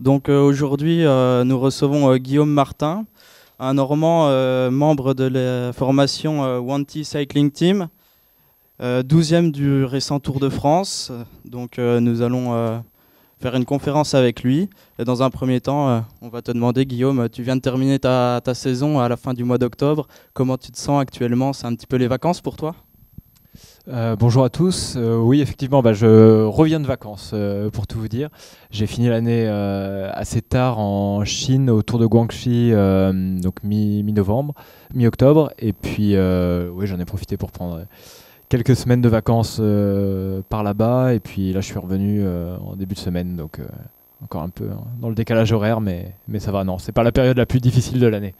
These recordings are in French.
Donc aujourd'hui, nous recevons Guillaume Martin, un Normand membre de la formation Wanty Cycling Team, 12e du récent Tour de France. Donc nous allons faire une conférence avec lui. Et dans un premier temps, on va te demander, Guillaume, tu viens de terminer ta saison à la fin du mois d'octobre. Comment tu te sens actuellement? C'est un petit peu les vacances pour toi? Bonjour à tous. Oui, effectivement, je reviens de vacances, pour tout vous dire. J'ai fini l'année assez tard en Chine, au Tour de Guangxi, donc mi-novembre, mi-octobre. Et puis, oui, j'en ai profité pour prendre quelques semaines de vacances par là-bas. Et puis là, je suis revenu en début de semaine, donc encore un peu dans le décalage horaire, mais ça va. Non, c'est pas la période la plus difficile de l'année.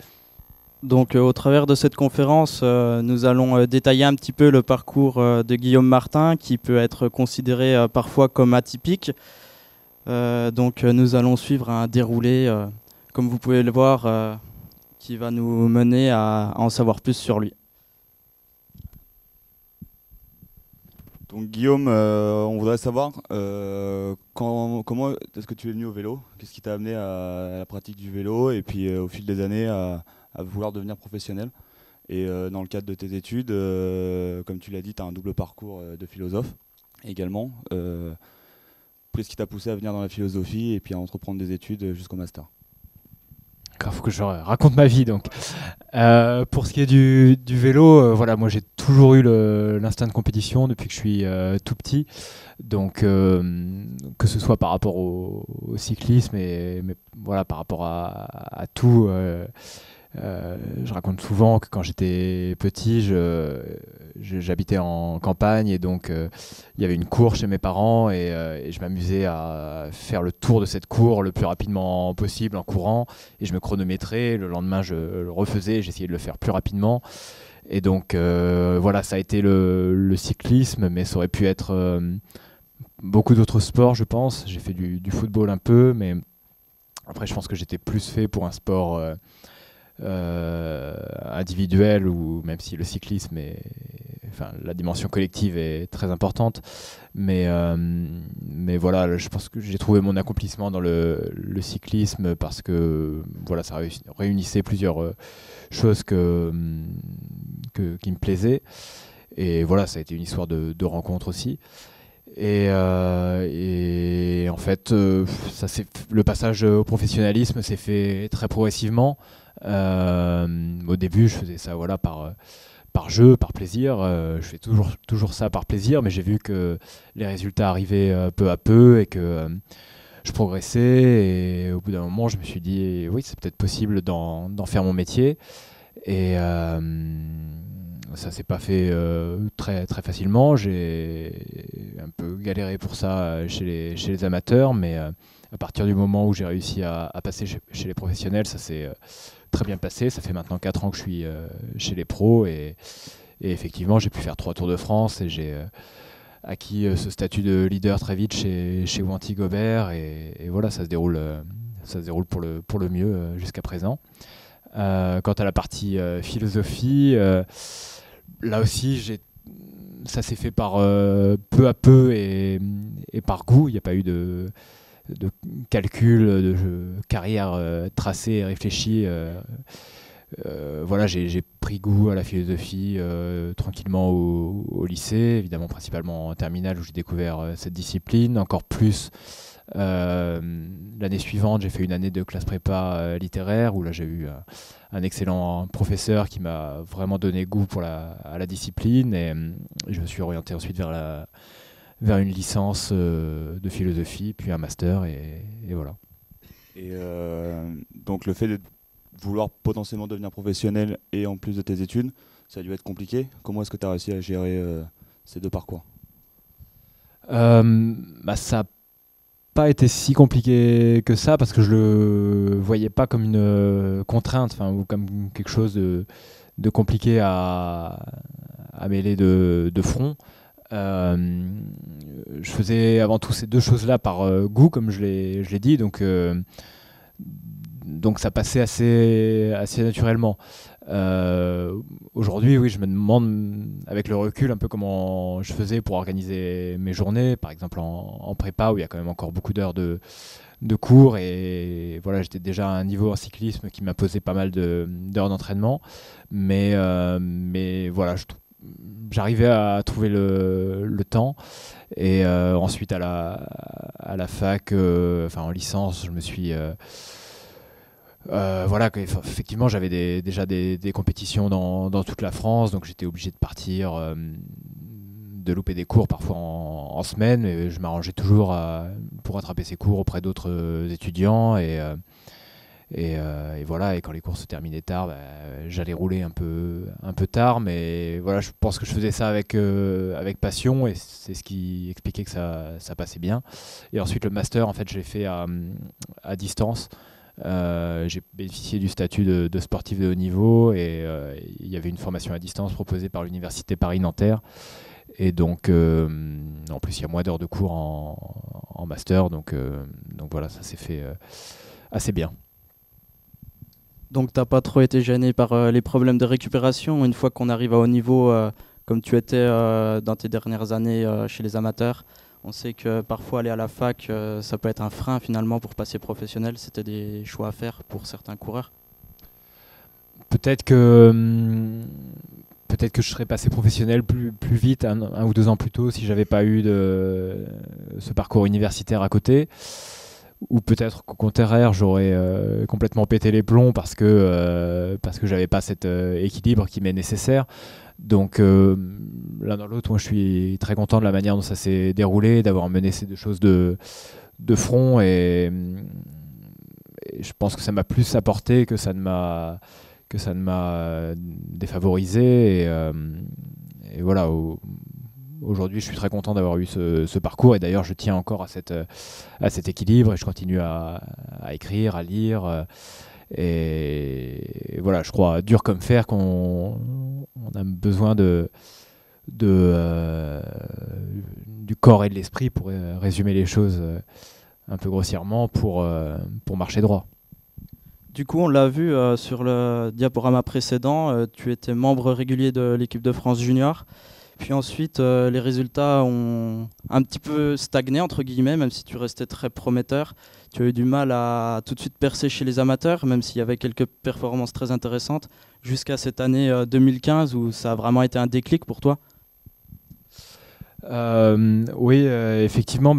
Donc au travers de cette conférence, nous allons détailler un petit peu le parcours de Guillaume Martin, qui peut être considéré parfois comme atypique. Donc nous allons suivre un déroulé, comme vous pouvez le voir, qui va nous mener à en savoir plus sur lui. Donc Guillaume, on voudrait savoir comment est-ce que tu es venu au vélo? Qu'est-ce qui t'a amené à la pratique du vélo et puis au fil des années à vouloir devenir professionnel? Et dans le cadre de tes études, comme tu l'as dit, tu as un double parcours de philosophe également. Qu'est-ce qui t'a poussé à venir dans la philosophie et puis à entreprendre des études jusqu'au master? Il faut que je raconte ma vie. Donc, pour ce qui est du vélo, voilà, moi j'ai toujours eu l'instinct de compétition depuis que je suis tout petit. Donc, que ce soit par rapport au cyclisme, mais voilà, par rapport à tout. Je raconte souvent que quand j'étais petit, j'habitais en campagne et donc il y avait une cour chez mes parents et je m'amusais à faire le tour de cette cour le plus rapidement possible en courant et je me chronométrais. Le lendemain, je le refaisais, j'essayais de le faire plus rapidement. Et donc voilà, ça a été le cyclisme, mais ça aurait pu être beaucoup d'autres sports, je pense. J'ai fait du football un peu, mais après, je pense que j'étais plus fait pour un sport individuel, ou même si le cyclisme la dimension collective est très importante, mais voilà, je pense que j'ai trouvé mon accomplissement dans le cyclisme parce que voilà, ça réunissait plusieurs choses qui me plaisaient, et voilà, ça a été une histoire de rencontre aussi. Et en fait, le passage au professionnalisme s'est fait très progressivement. Au début, je faisais ça voilà, par jeu, par plaisir. Je fais toujours ça par plaisir, mais j'ai vu que les résultats arrivaient peu à peu et que je progressais. Et au bout d'un moment, je me suis dit, oui, c'est peut-être possible d'en faire mon métier. Et ça s'est pas fait très, très facilement. J'ai un peu galéré pour ça chez les amateurs, mais à partir du moment où j'ai réussi à passer chez les professionnels, ça s'est très bien passé. Ça fait maintenant 4 ans que je suis chez les pros et effectivement, j'ai pu faire 3 Tours de France et j'ai acquis ce statut de leader très vite chez Wanty Gobert et voilà, ça se déroule pour le mieux jusqu'à présent. Quant à la partie philosophie, là aussi, ça s'est fait par peu à peu et par goût. Il n'y a pas eu de calcul, de carrière tracée et réfléchie. Voilà, j'ai pris goût à la philosophie tranquillement au lycée, évidemment principalement en terminale où j'ai découvert cette discipline, encore plus. L'année suivante, j'ai fait une année de classe prépa littéraire où là j'ai eu un excellent professeur qui m'a vraiment donné goût à la discipline et je me suis orienté ensuite vers une licence de philosophie, puis un master et voilà. Et donc le fait de vouloir potentiellement devenir professionnel et en plus de tes études, ça a dû être compliqué. Comment est-ce que tu as réussi à gérer ces deux parcours? Ça n'a pas été si compliqué que ça parce que je le voyais pas comme une contrainte ou comme quelque chose de compliqué à mêler de front. Je faisais avant tout ces deux choses-là par goût, comme je l'ai dit. Donc, donc ça passait assez naturellement. Aujourd'hui, oui, je me demande avec le recul un peu comment je faisais pour organiser mes journées, par exemple en prépa où il y a quand même encore beaucoup d'heures de cours, et voilà, j'étais déjà à un niveau en cyclisme qui m'imposait pas mal d'heures d'entraînement, mais voilà, j'arrivais à trouver le temps. Et ensuite à la fac, en licence, je me suis voilà, effectivement j'avais déjà des compétitions dans toute la France, donc j'étais obligé de partir, de louper des cours parfois en semaine, et je m'arrangeais toujours pour rattraper ces cours auprès d'autres étudiants, et voilà, et quand les cours se terminaient tard, j'allais rouler un peu tard, mais voilà, je pense que je faisais ça avec passion, et c'est ce qui expliquait que ça passait bien. Et ensuite le master, en fait, je l'ai fait à distance. J'ai bénéficié du statut de sportif de haut niveau, et il y avait une formation à distance proposée par l'université Paris-Nanterre, et donc en plus il y a moins d'heures de cours en master, donc voilà, ça s'est fait assez bien. Donc t'as pas trop été gêné par les problèmes de récupération une fois qu'on arrive à haut niveau, comme tu étais dans tes dernières années chez les amateurs. On sait que parfois aller à la fac, ça peut être un frein finalement pour passer professionnel. C'était des choix à faire pour certains coureurs. Peut-être que je serais passé professionnel plus vite, un ou 2 ans plus tôt, si j'avais pas eu ce parcours universitaire à côté. Ou peut-être qu'au contraire, j'aurais complètement pété les plombs parce que j'avais pas cet équilibre qui m'est nécessaire. Donc l'un dans l'autre, moi je suis très content de la manière dont ça s'est déroulé, d'avoir mené ces 2 choses de front, et je pense que ça m'a plus apporté que ça ne m'a défavorisé, et voilà. Aujourd'hui, je suis très content d'avoir eu ce parcours, et d'ailleurs, je tiens encore à cet équilibre, et je continue à écrire, à lire. Et voilà, je crois, dur comme fer, qu'on a besoin du corps et de l'esprit, pour résumer les choses un peu grossièrement, pour marcher droit. Du coup, on l'a vu sur le diaporama précédent, tu étais membre régulier de l'équipe de France junior. Puis ensuite, les résultats ont un petit peu stagné, entre guillemets, même si tu restais très prometteur. Tu as eu du mal à tout de suite percer chez les amateurs, même s'il y avait quelques performances très intéressantes, jusqu'à cette année 2015 où ça a vraiment été un déclic pour toi. Oui, effectivement,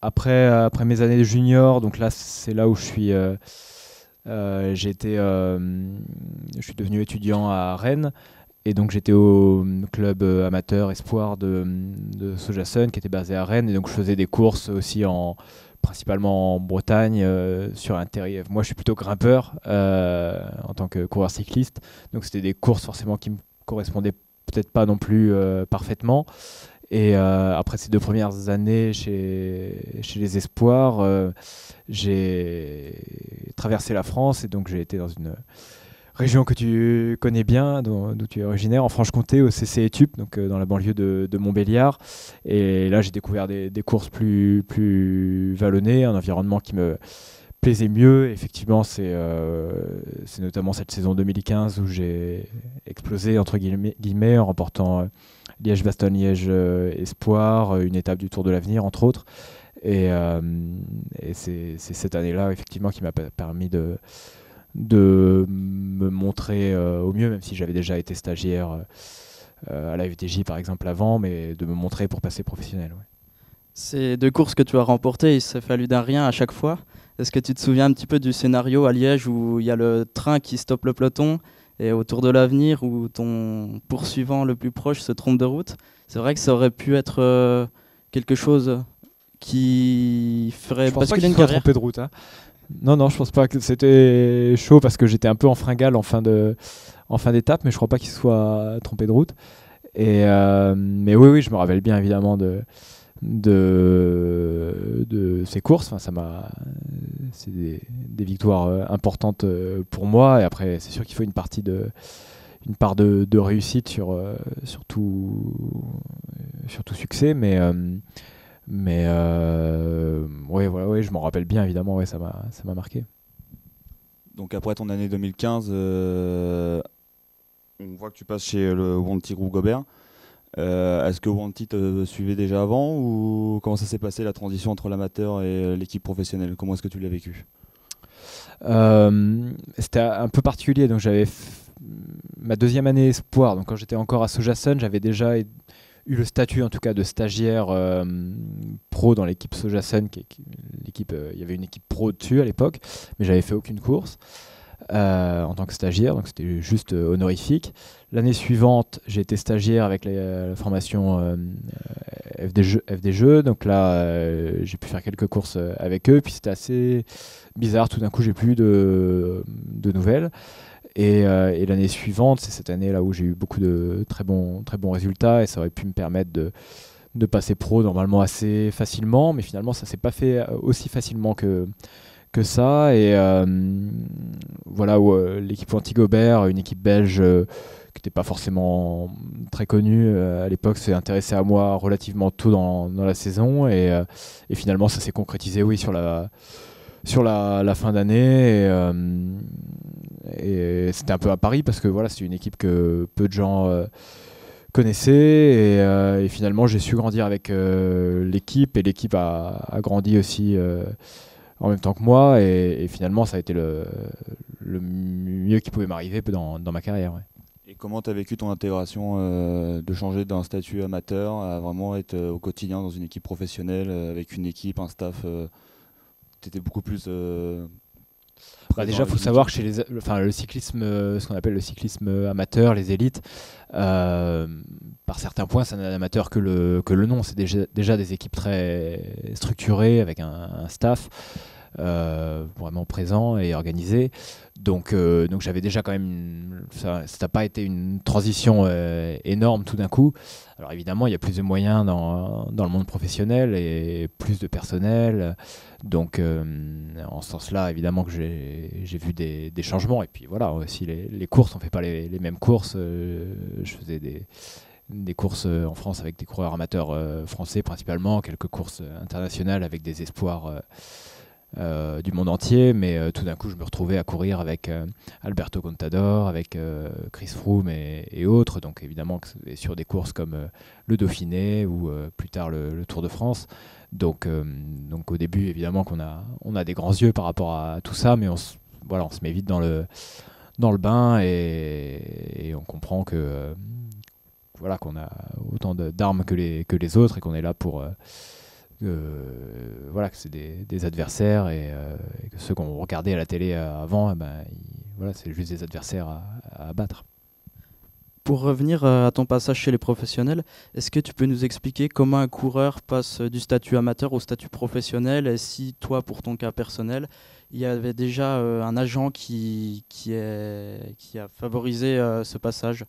après mes années de junior, donc là, c'est là où je suis devenu étudiant à Rennes. Et donc j'étais au club amateur espoir de Sojasun, qui était basé à Rennes, et donc je faisais des courses aussi principalement en Bretagne, sur un terrier. Moi je suis plutôt grimpeur en tant que coureur cycliste, donc c'était des courses forcément qui me correspondaient peut-être pas non plus parfaitement. Et après ces 2 premières années chez les espoirs, j'ai traversé la France, et donc j'ai été dans une région que tu connais bien, d'où tu es originaire, en Franche-Comté, au CC Etup, donc dans la banlieue de Montbéliard. Et là, j'ai découvert des courses plus vallonnées, un environnement qui me plaisait mieux. Effectivement, c'est notamment cette saison 2015 où j'ai explosé, entre guillemets, en remportant Liège-Bastogne-Liège Espoir, une étape du Tour de l'Avenir, entre autres. Et c'est cette année-là, effectivement, qui m'a permis de me montrer au mieux, même si j'avais déjà été stagiaire à la FDJ par exemple avant, mais de me montrer pour passer professionnel. Ouais. Ces 2 courses que tu as remportées, il s'est fallu d'un rien à chaque fois. Est-ce que tu te souviens un petit peu du scénario à Liège où il y a le train qui stoppe le peloton, et au Tour de l'Avenir où ton poursuivant le plus proche se trompe de route? C'est vrai que ça aurait pu être quelque chose qui ferait basculer une carrière. Trompé de route, hein. Non, je pense pas que c'était chaud, parce que j'étais un peu en fringale en fin d'étape, mais je crois pas qu'il soit trompé de route. Mais oui, je me rappelle bien évidemment de ces courses. Enfin, c'est des victoires importantes pour moi. Et après, c'est sûr qu'il faut une part de réussite sur tout succès, mais ouais, voilà, ouais, je m'en rappelle bien évidemment, ouais, ça m'a marqué. Donc après ton année 2015, on voit que tu passes chez le Wanty Groupe Gobert. Est-ce que Wanty te suivait déjà avant ou comment ça s'est passé la transition entre l'amateur et l'équipe professionnelle? Comment est-ce que tu l'as vécu? C'était un peu particulier. Donc j'avais ma deuxième année espoir. Donc quand j'étais encore à Sojasun, j'avais déjà eu le statut en tout cas de stagiaire pro dans l'équipe Sojasun. Il y avait une équipe pro dessus à l'époque, mais j'avais fait aucune course en tant que stagiaire. Donc c'était juste honorifique. L'année suivante, j'ai été stagiaire avec la formation FD Jeux. Donc là, j'ai pu faire quelques courses avec eux. Puis c'était assez bizarre. Tout d'un coup, j'ai plus eu de nouvelles. Et l'année suivante, c'est cette année là où j'ai eu beaucoup de très bons résultats. Et ça aurait pu me permettre de passer pro normalement assez facilement. Mais finalement, ça ne s'est pas fait aussi facilement que ça. Et voilà où l'équipe Wanty Gobert, une équipe belge qui n'était pas forcément très connue à l'époque, s'est intéressée à moi relativement tôt dans la saison. Et finalement, ça s'est concrétisé sur la fin d'année. Et c'était un peu à Paris parce que voilà, c'est une équipe que peu de gens connaissaient. Et finalement, j'ai su grandir avec l'équipe. Et l'équipe a grandi aussi en même temps que moi. Et finalement, ça a été le mieux qui pouvait m'arriver dans ma carrière. Ouais. Et comment tu as vécu ton intégration de changer d'un statut amateur à vraiment être au quotidien dans une équipe professionnelle avec une équipe, un staff tu étais beaucoup plus déjà, il faut savoir que chez le cyclisme, ce qu'on appelle le cyclisme amateur, les élites, par certains points, ça n'a d'amateur que le nom. C'est déjà des équipes très structurées avec un staff vraiment présent et organisé. Donc j'avais déjà quand même ça n'a pas été une transition énorme tout d'un coup. Alors évidemment, il y a plus de moyens dans le monde professionnel et plus de personnel. Donc en ce sens-là, évidemment que j'ai vu des changements. Et puis voilà, aussi les courses, on ne fait pas les mêmes courses. Je faisais des courses en France avec des coureurs amateurs français principalement, quelques courses internationales avec des espoirs du monde entier, mais tout d'un coup je me retrouvais à courir avec Alberto Contador, avec Chris Froome et autres, donc évidemment sur des courses comme le Dauphiné ou plus tard le Tour de France. Donc au début évidemment qu'on a des grands yeux par rapport à tout ça, mais on se met vite dans le bain et on comprend que qu'on a autant d'armes que les autres et qu'on est là pour que c'est des adversaires et que ceux qu'on regardait à la télé avant, c'est juste des adversaires à abattre. Pour revenir à ton passage chez les professionnels, est-ce que tu peux nous expliquer comment un coureur passe du statut amateur au statut professionnel et si toi, pour ton cas personnel, il y avait déjà un agent qui a favorisé ce passage?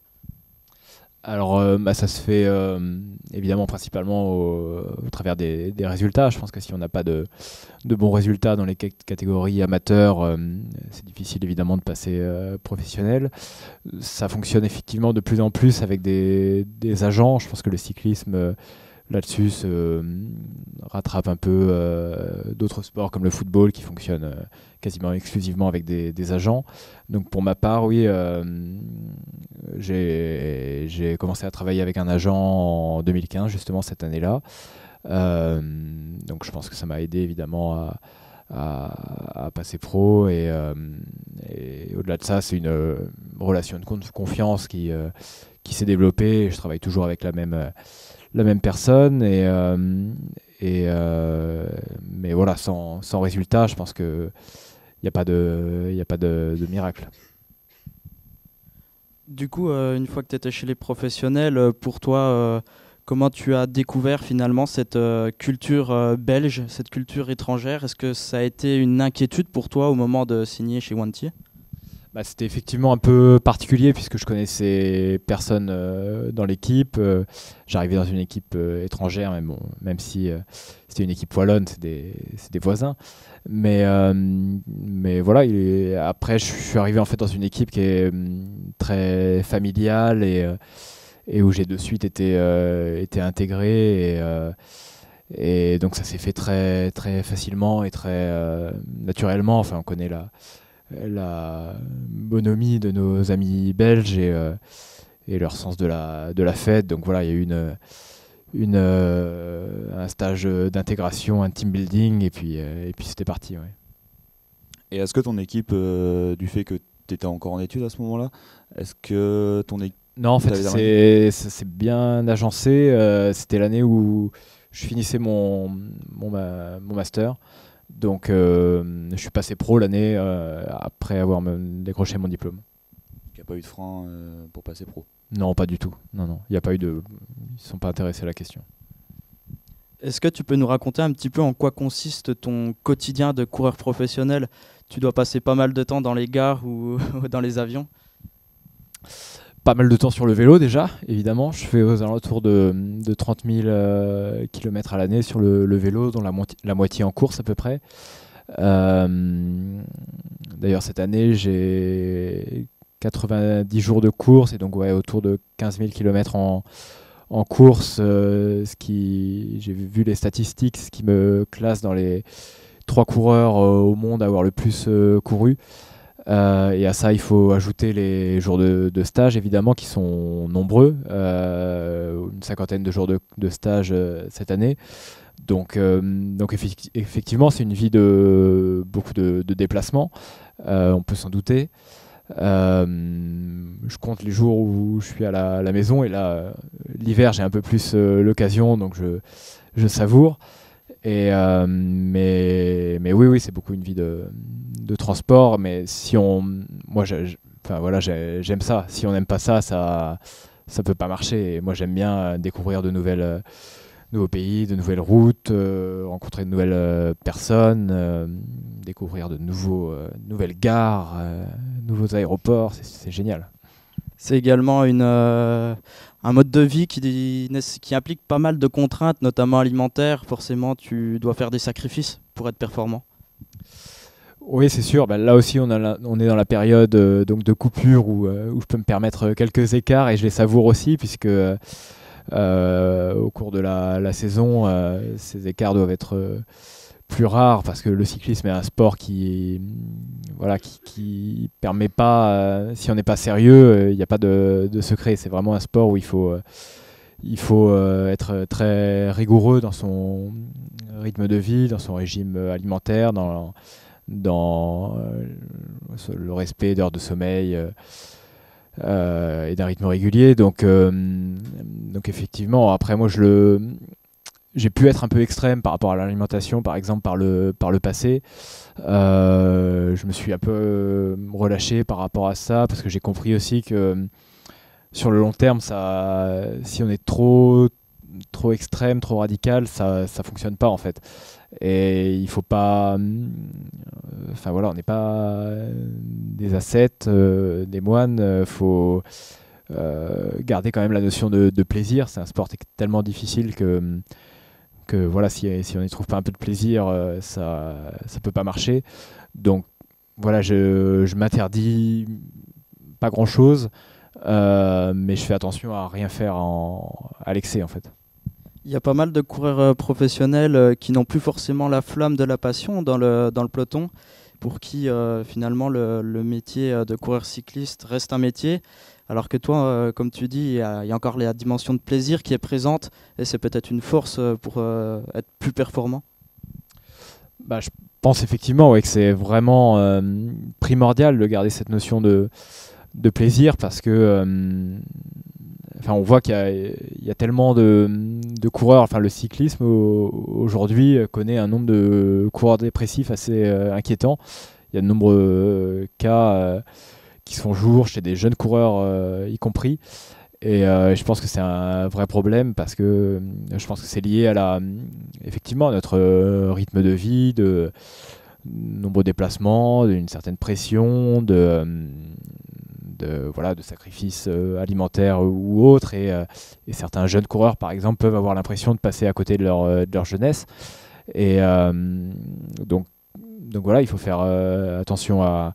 Alors ça se fait évidemment principalement au travers des résultats. Je pense que si on n'a pas de bons résultats dans les catégories amateurs, c'est difficile évidemment de passer professionnel. Ça fonctionne effectivement de plus en plus avec des agents. Je pense que le cyclisme là-dessus se rattrape un peu d'autres sports comme le football qui fonctionne quasiment exclusivement avec des agents. Donc pour ma part, oui, j'ai commencé à travailler avec un agent en 2015, justement cette année-là. Donc je pense que ça m'a aidé évidemment à passer pro et au-delà de ça, c'est une relation de confiance qui s'est développée. Je travaille toujours avec la même personne mais voilà, sans résultat, je pense que il n'y a pas de miracle. Du coup, une fois que tu étais chez les professionnels, pour toi, comment tu as découvert finalement cette culture belge, cette culture étrangère? Est-ce que ça a été une inquiétude pour toi au moment de signer chez Wanty? C'était effectivement un peu particulier puisque je connaissais personne dans l'équipe. J'arrivais dans une équipe étrangère, même si c'était une équipe wallonne, c'est des voisins. Mais voilà, après je suis arrivé en fait dans une équipe qui est très familiale et où j'ai de suite été intégré et donc ça s'est fait très très facilement et très naturellement. Enfin, on connaît la bonhomie de nos amis belges et leur sens de la fête. Donc voilà, il y a eu un stage d'intégration, un team building, et puis c'était parti. Ouais. Et est-ce que ton équipe, du fait que tu étais encore en études à ce moment-là, est-ce que ton équipe... Non, en fait, c'est bien agencé. C'était l'année où je finissais mon master. Donc, je suis passé pro l'année après avoir décroché mon diplôme. Il n'y a pas eu de frein pour passer pro? Non, pas du tout. Non. Il n'y a pas eu de... Ils ne sont pas intéressés à la question. Est-ce que tu peux nous raconter un petit peu en quoi consiste ton quotidien de coureur professionnel? Tu dois passer pas mal de temps dans les gares ou dans les avions? Pas mal de temps sur le vélo déjà, évidemment. Je fais aux alentours de 30 000 km à l'année sur le vélo, dont la moitié en course à peu près. D'ailleurs, cette année, j'ai 90 jours de course et donc autour de 15 000 km en course. J'ai vu les statistiques, ce qui me classe dans les 3 coureurs au monde à avoir le plus couru. Et à ça, il faut ajouter les jours de stage, évidemment, qui sont nombreux. Une 50aine de jours de stage cette année. Donc effectivement, c'est une vie de beaucoup de déplacements. On peut s'en douter. Je compte les jours où je suis à la maison. Et là, l'hiver, j'ai un peu plus l'occasion, donc je savoure. Mais oui, c'est beaucoup une vie de transport. Mais moi, j'aime ça. Si on n'aime pas ça, ça peut pas marcher. Et moi, j'aime bien découvrir de nouveaux pays, de nouvelles routes, rencontrer de nouvelles personnes, découvrir de nouvelles gares, nouveaux aéroports. C'est génial. C'est également un mode de vie qui implique pas mal de contraintes, notamment alimentaires. Forcément, tu dois faire des sacrifices pour être performant. Oui, c'est sûr. Là aussi, on est dans la période donc de coupure où je peux me permettre quelques écarts et je les savoure aussi, puisque au cours de la saison, ces écarts doivent être plus rares, parce que le cyclisme est un sport qui permet pas, si on n'est pas sérieux, il n'y a pas de secret. C'est vraiment un sport où il faut être très rigoureux dans son rythme de vie, dans son régime alimentaire, dans le respect d'heures de sommeil et d'un rythme régulier. Donc effectivement, après moi j'ai pu être un peu extrême par rapport à l'alimentation, par exemple par le passé. Je me suis un peu relâché par rapport à ça, parce que j'ai compris aussi que sur le long terme, si on est trop extrême, trop radical, ça fonctionne pas en fait. Et il faut pas... on n'est pas des ascètes, des moines. Faut garder quand même la notion de plaisir. C'est un sport tellement difficile que voilà, si on n'y trouve pas un peu de plaisir, ça peut pas marcher. Donc voilà, je m'interdis pas grand chose, mais je fais attention à rien faire à l'excès en fait. Il y a pas mal de coureurs professionnels qui n'ont plus forcément la flamme de la passion dans le peloton, pour qui finalement le métier de coureur cycliste reste un métier. Alors que toi, comme tu dis, il y a encore la dimension de plaisir qui est présente, et c'est peut-être une force pour être plus performant. Je pense effectivement que c'est vraiment primordial de garder cette notion de plaisir, parce que on voit qu'il y a tellement de coureurs. Le cyclisme aujourd'hui connaît un nombre de coureurs dépressifs assez inquiétant. Il y a de nombreux cas qui se font jour chez des jeunes coureurs y compris. Et je pense que c'est un vrai problème, parce que je pense que c'est lié effectivement à notre rythme de vie, de nombreux déplacements, d'une certaine pression, de sacrifices alimentaires ou autres. Et certains jeunes coureurs, par exemple, peuvent avoir l'impression de passer à côté de leur jeunesse. Et donc voilà, il faut faire attention à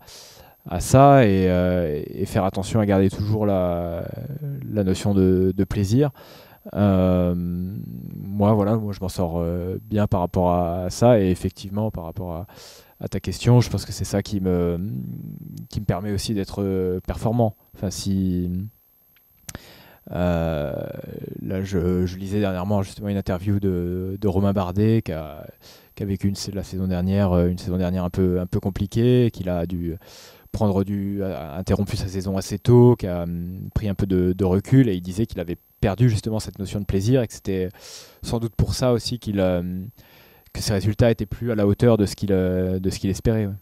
ça, et faire attention à garder toujours la notion de plaisir. Moi je m'en sors bien par rapport à ça, et effectivement par rapport à ta question, je pense que c'est ça qui me permet aussi d'être performant. Enfin, si là, je lisais dernièrement justement une interview de Romain Bardet qui a vécu la saison dernière, une saison dernière un peu compliquée, qu'il a dû interrompu sa saison assez tôt, qui a pris un peu de recul, et il disait qu'il avait perdu justement cette notion de plaisir et que c'était sans doute pour ça aussi que ses résultats étaient plus à la hauteur de ce qu'il espérait. Ouais.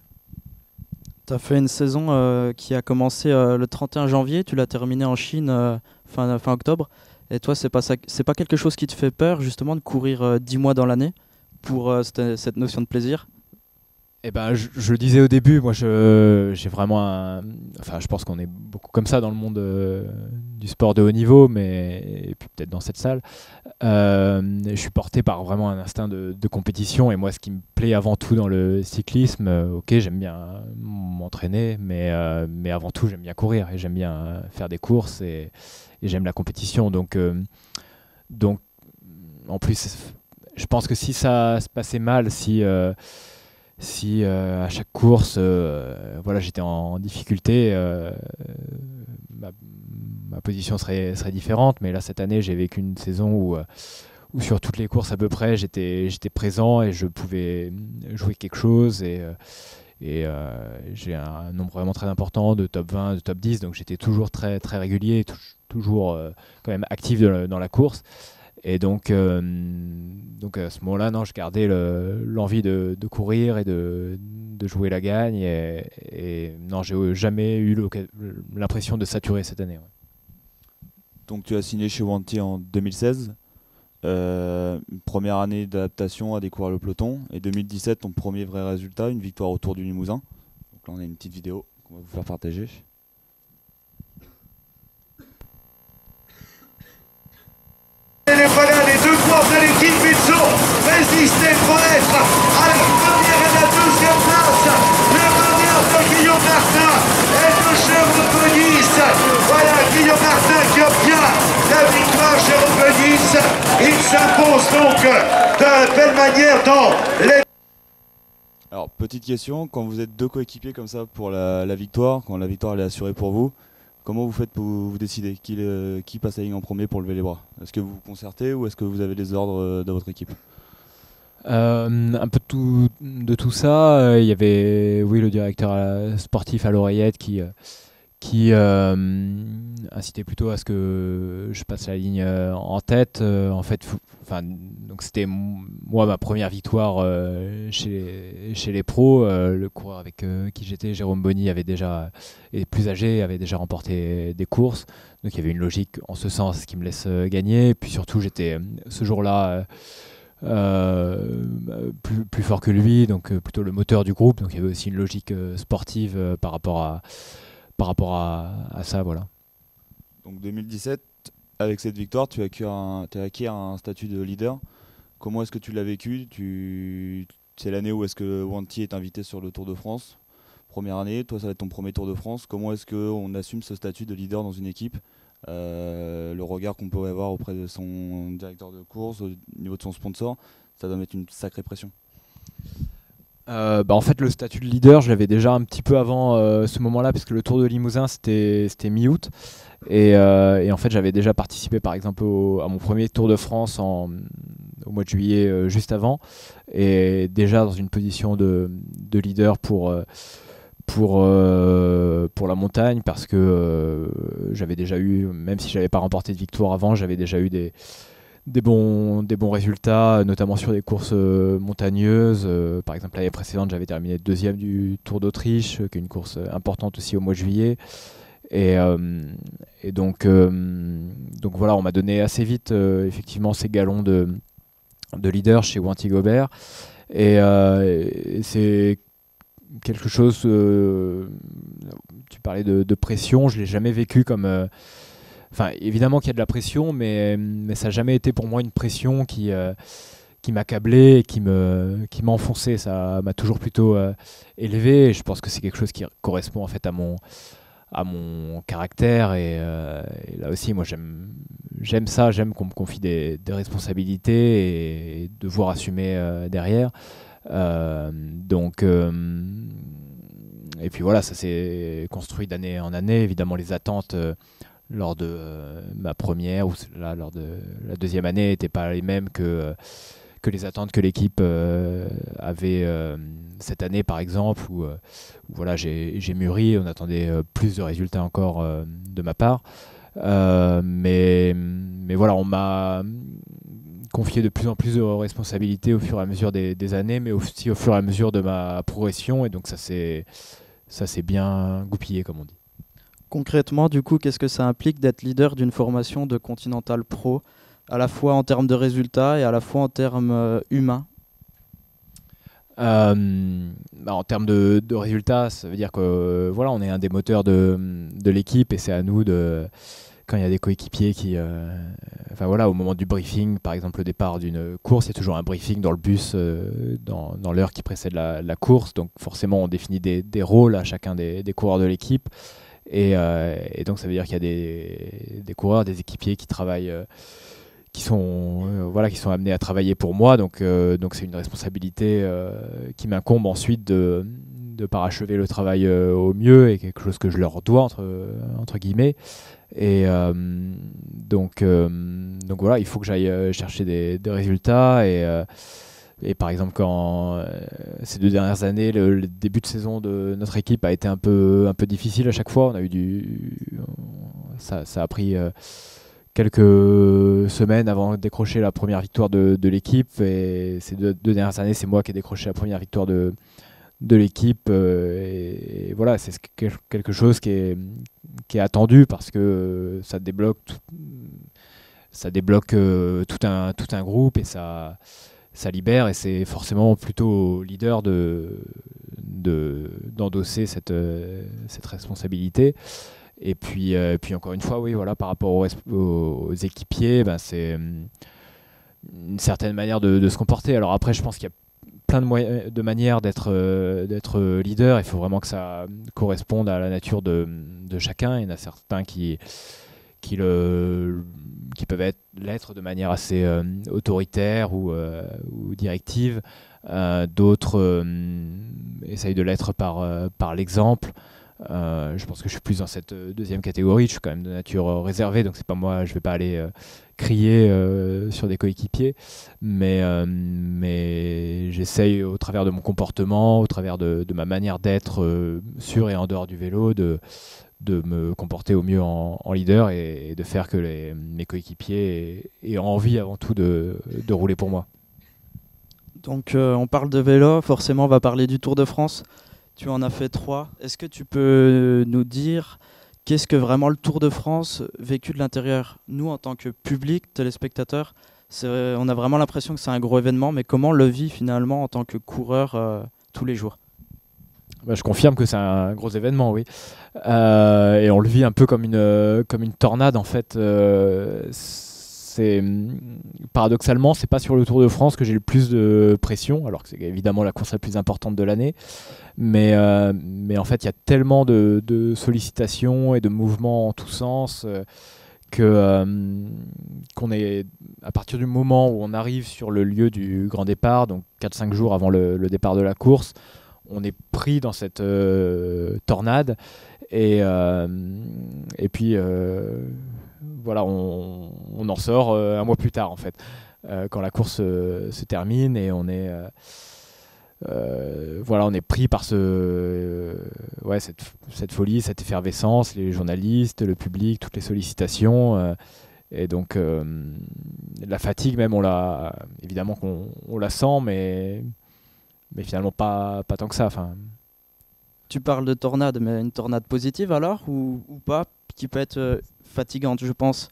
Tu as fait une saison qui a commencé le 31 janvier, tu l'as terminée en Chine fin octobre. Et toi, c'est pas quelque chose qui te fait peur, justement, de courir 10 mois dans l'année pour cette notion de plaisir? Eh ben, je le disais au début, moi j'ai vraiment enfin, je pense qu'on est beaucoup comme ça dans le monde du sport de haut niveau, et puis peut-être dans cette salle. Je suis porté par vraiment un instinct de compétition, et moi ce qui me plaît avant tout dans le cyclisme, ok, j'aime bien m'entraîner, mais avant tout j'aime bien courir, et j'aime bien faire des courses, et j'aime la compétition. Donc en plus, je pense que si ça se passait mal, si à chaque course voilà, j'étais en difficulté, ma position serait différente. Mais là, cette année, j'ai vécu une saison où sur toutes les courses à peu près, j'étais présent et je pouvais jouer quelque chose. Et j'ai un nombre vraiment très important de top 20, de top 10, donc j'étais toujours très, très régulier, toujours quand même actif dans la course. Et donc à ce moment-là, non, je gardais l'envie de courir et de jouer la gagne. Et non, j'ai jamais eu l'impression de saturer cette année. Ouais. Donc tu as signé chez Wanty en 2016, une première année d'adaptation à découvrir le peloton. Et 2017, ton premier vrai résultat, une victoire au Tour du Limousin. Donc là, on a une petite vidéo qu'on va vous faire partager. Et voilà les deux courses de l'équipe Mezzo résister pour être à la première et la deuxième place. Le meneur de Guillaume Martin et de Jérôme Nice. Voilà Guillaume Martin qui obtient la victoire. Jérôme Nice, il s'impose donc de belle manière dans les... Alors, petite question, quand vous êtes deux coéquipiers comme ça pour la victoire, quand la victoire elle est assurée pour vous, comment vous faites pour vous décider qui passe la ligne en premier pour lever les bras? Est-ce que vous vous concertez ou est-ce que vous avez des ordres de votre équipe? Un peu de tout ça. Il y avait le directeur sportif à l'oreillette qui incitait plutôt à ce que je passe la ligne en tête. En fait, donc c'était moi ma première victoire chez les pros. Le coureur avec qui j'étais, Jérôme Bonny, est plus âgé, avait déjà remporté des courses. Donc il y avait une logique en ce sens qui me laisse gagner. Et puis surtout, j'étais ce jour-là plus fort que lui, donc plutôt le moteur du groupe. Donc il y avait aussi une logique sportive par rapport à ça, voilà. Donc 2017, avec cette victoire, tu as acquis un statut de leader. Comment est-ce que tu l'as vécu? C'est l'année où est-ce que Wanty est invité sur le Tour de France. Première année, toi ça va être ton premier Tour de France. Comment est-ce qu'on assume ce statut de leader dans une équipe? Le regard qu'on peut avoir auprès de son directeur de course, au niveau de son sponsor, ça doit mettre une sacrée pression. En fait, le statut de leader, je l'avais déjà un petit peu avant ce moment-là, puisque le Tour de Limousin, c'était mi-août. Et en fait, j'avais déjà participé, par exemple, à mon premier Tour de France au mois de juillet, juste avant. Et déjà dans une position de leader pour la montagne, parce que j'avais déjà eu, même si j'avais pas remporté de victoire avant, j'avais déjà eu des bons résultats, notamment sur des courses montagneuses. Par exemple, l'année précédente, j'avais terminé deuxième du Tour d'Autriche, qui est une course importante aussi au mois de juillet. Et donc voilà, on m'a donné assez vite effectivement ces galons de leader chez Wanty Gobert. Et c'est quelque chose, tu parlais de pression, je ne l'ai jamais vécu comme... Enfin, évidemment qu'il y a de la pression, mais ça n'a jamais été pour moi une pression qui m'accablait et qui m'enfonçait. Ça m'a toujours plutôt élevé. Et je pense que c'est quelque chose qui correspond en fait à mon caractère. Et là aussi, moi, j'aime ça. J'aime qu'on me confie des responsabilités et devoir assumer derrière. Et puis voilà, ça s'est construit d'année en année. Évidemment, les attentes lors de ma première ou là, lors de la deuxième année n'étaient pas les mêmes que les attentes que l'équipe avait cette année, par exemple, où voilà, j'ai mûri. On attendait plus de résultats encore de ma part. Mais voilà, on m'a confié de plus en plus de responsabilités au fur et à mesure des années, mais aussi au fur et à mesure de ma progression. Et donc ça s'est bien goupillé, comme on dit. Concrètement, du coup, qu'est-ce que ça implique d'être leader d'une formation de Continental Pro, à la fois en termes de résultats et à la fois en termes humains? En termes de résultats, ça veut dire que voilà, on est un des moteurs de l'équipe, et c'est à nous quand il y a des coéquipiers qui enfin voilà, au moment du briefing, par exemple le départ d'une course, il y a toujours un briefing dans le bus dans l'heure qui précède la course, donc forcément on définit des rôles à chacun des coureurs de l'équipe, et donc ça veut dire qu'il y a des coureurs, des équipiers qui travaillent qui sont amenés à travailler pour moi, donc c'est une responsabilité qui m'incombe ensuite de parachever le travail au mieux, et quelque chose que je leur dois entre guillemets. Et donc voilà, il faut que j'aille chercher des résultats, et par exemple quand ces 2 dernières années, le début de saison de notre équipe a été un peu difficile à chaque fois. On a eu ça a pris quelques semaines avant de décrocher la première victoire de l'équipe, et ces deux dernières années, c'est moi qui ai décroché la première victoire de l'équipe, et voilà, c'est quelque chose qui est attendu, parce que ça débloque tout un groupe, et ça libère, et c'est forcément plutôt au leader d'endosser cette responsabilité. Et puis encore une fois, oui, voilà, par rapport aux équipiers, c'est une certaine manière de se comporter. Alors après, je pense qu'il y a plein de manières d'être leader. Il faut vraiment que ça corresponde à la nature de chacun. Il y en a certains qui peuvent l'être de manière assez autoritaire ou directive. D'autres essayent de l'être par l'exemple. Je pense que je suis plus dans cette deuxième catégorie. Je suis quand même de nature réservée, donc c'est pas moi, je vais pas aller crier sur des coéquipiers, mais j'essaye, au travers de mon comportement, au travers de ma manière d'être sur et en dehors du vélo, de me comporter au mieux en leader, et de faire que mes coéquipiers aient envie avant tout de rouler pour moi. Donc on parle de vélo, forcément on va parler du Tour de France. Tu en as fait 3. Est-ce que tu peux nous dire qu'est-ce que vraiment le Tour de France vécu de l'intérieur? Nous, en tant que public, téléspectateurs, on a vraiment l'impression que c'est un gros événement, mais comment on le vit finalement en tant que coureur tous les jours? Je confirme que c'est un gros événement, oui. Et on le vit un peu comme une tornade, en fait. Paradoxalement, c'est pas sur le Tour de France que j'ai le plus de pression, alors que c'est évidemment la course la plus importante de l'année. Mais en fait, il y a tellement de sollicitations et de mouvements en tous sens qu'on est, à partir du moment où on arrive sur le lieu du grand départ, donc 4-5 jours avant le départ de la course, on est pris dans cette tornade, et puis voilà, on en sort un mois plus tard, en fait, quand la course se termine, et on est on est pris par cette folie, cette effervescence, les journalistes, le public, toutes les sollicitations, et donc la fatigue même, évidemment qu'on la sent, mais finalement pas tant que ça. Tu parles de tornade, mais une tornade positive alors, ou pas, qui peut être fatigante, je pense?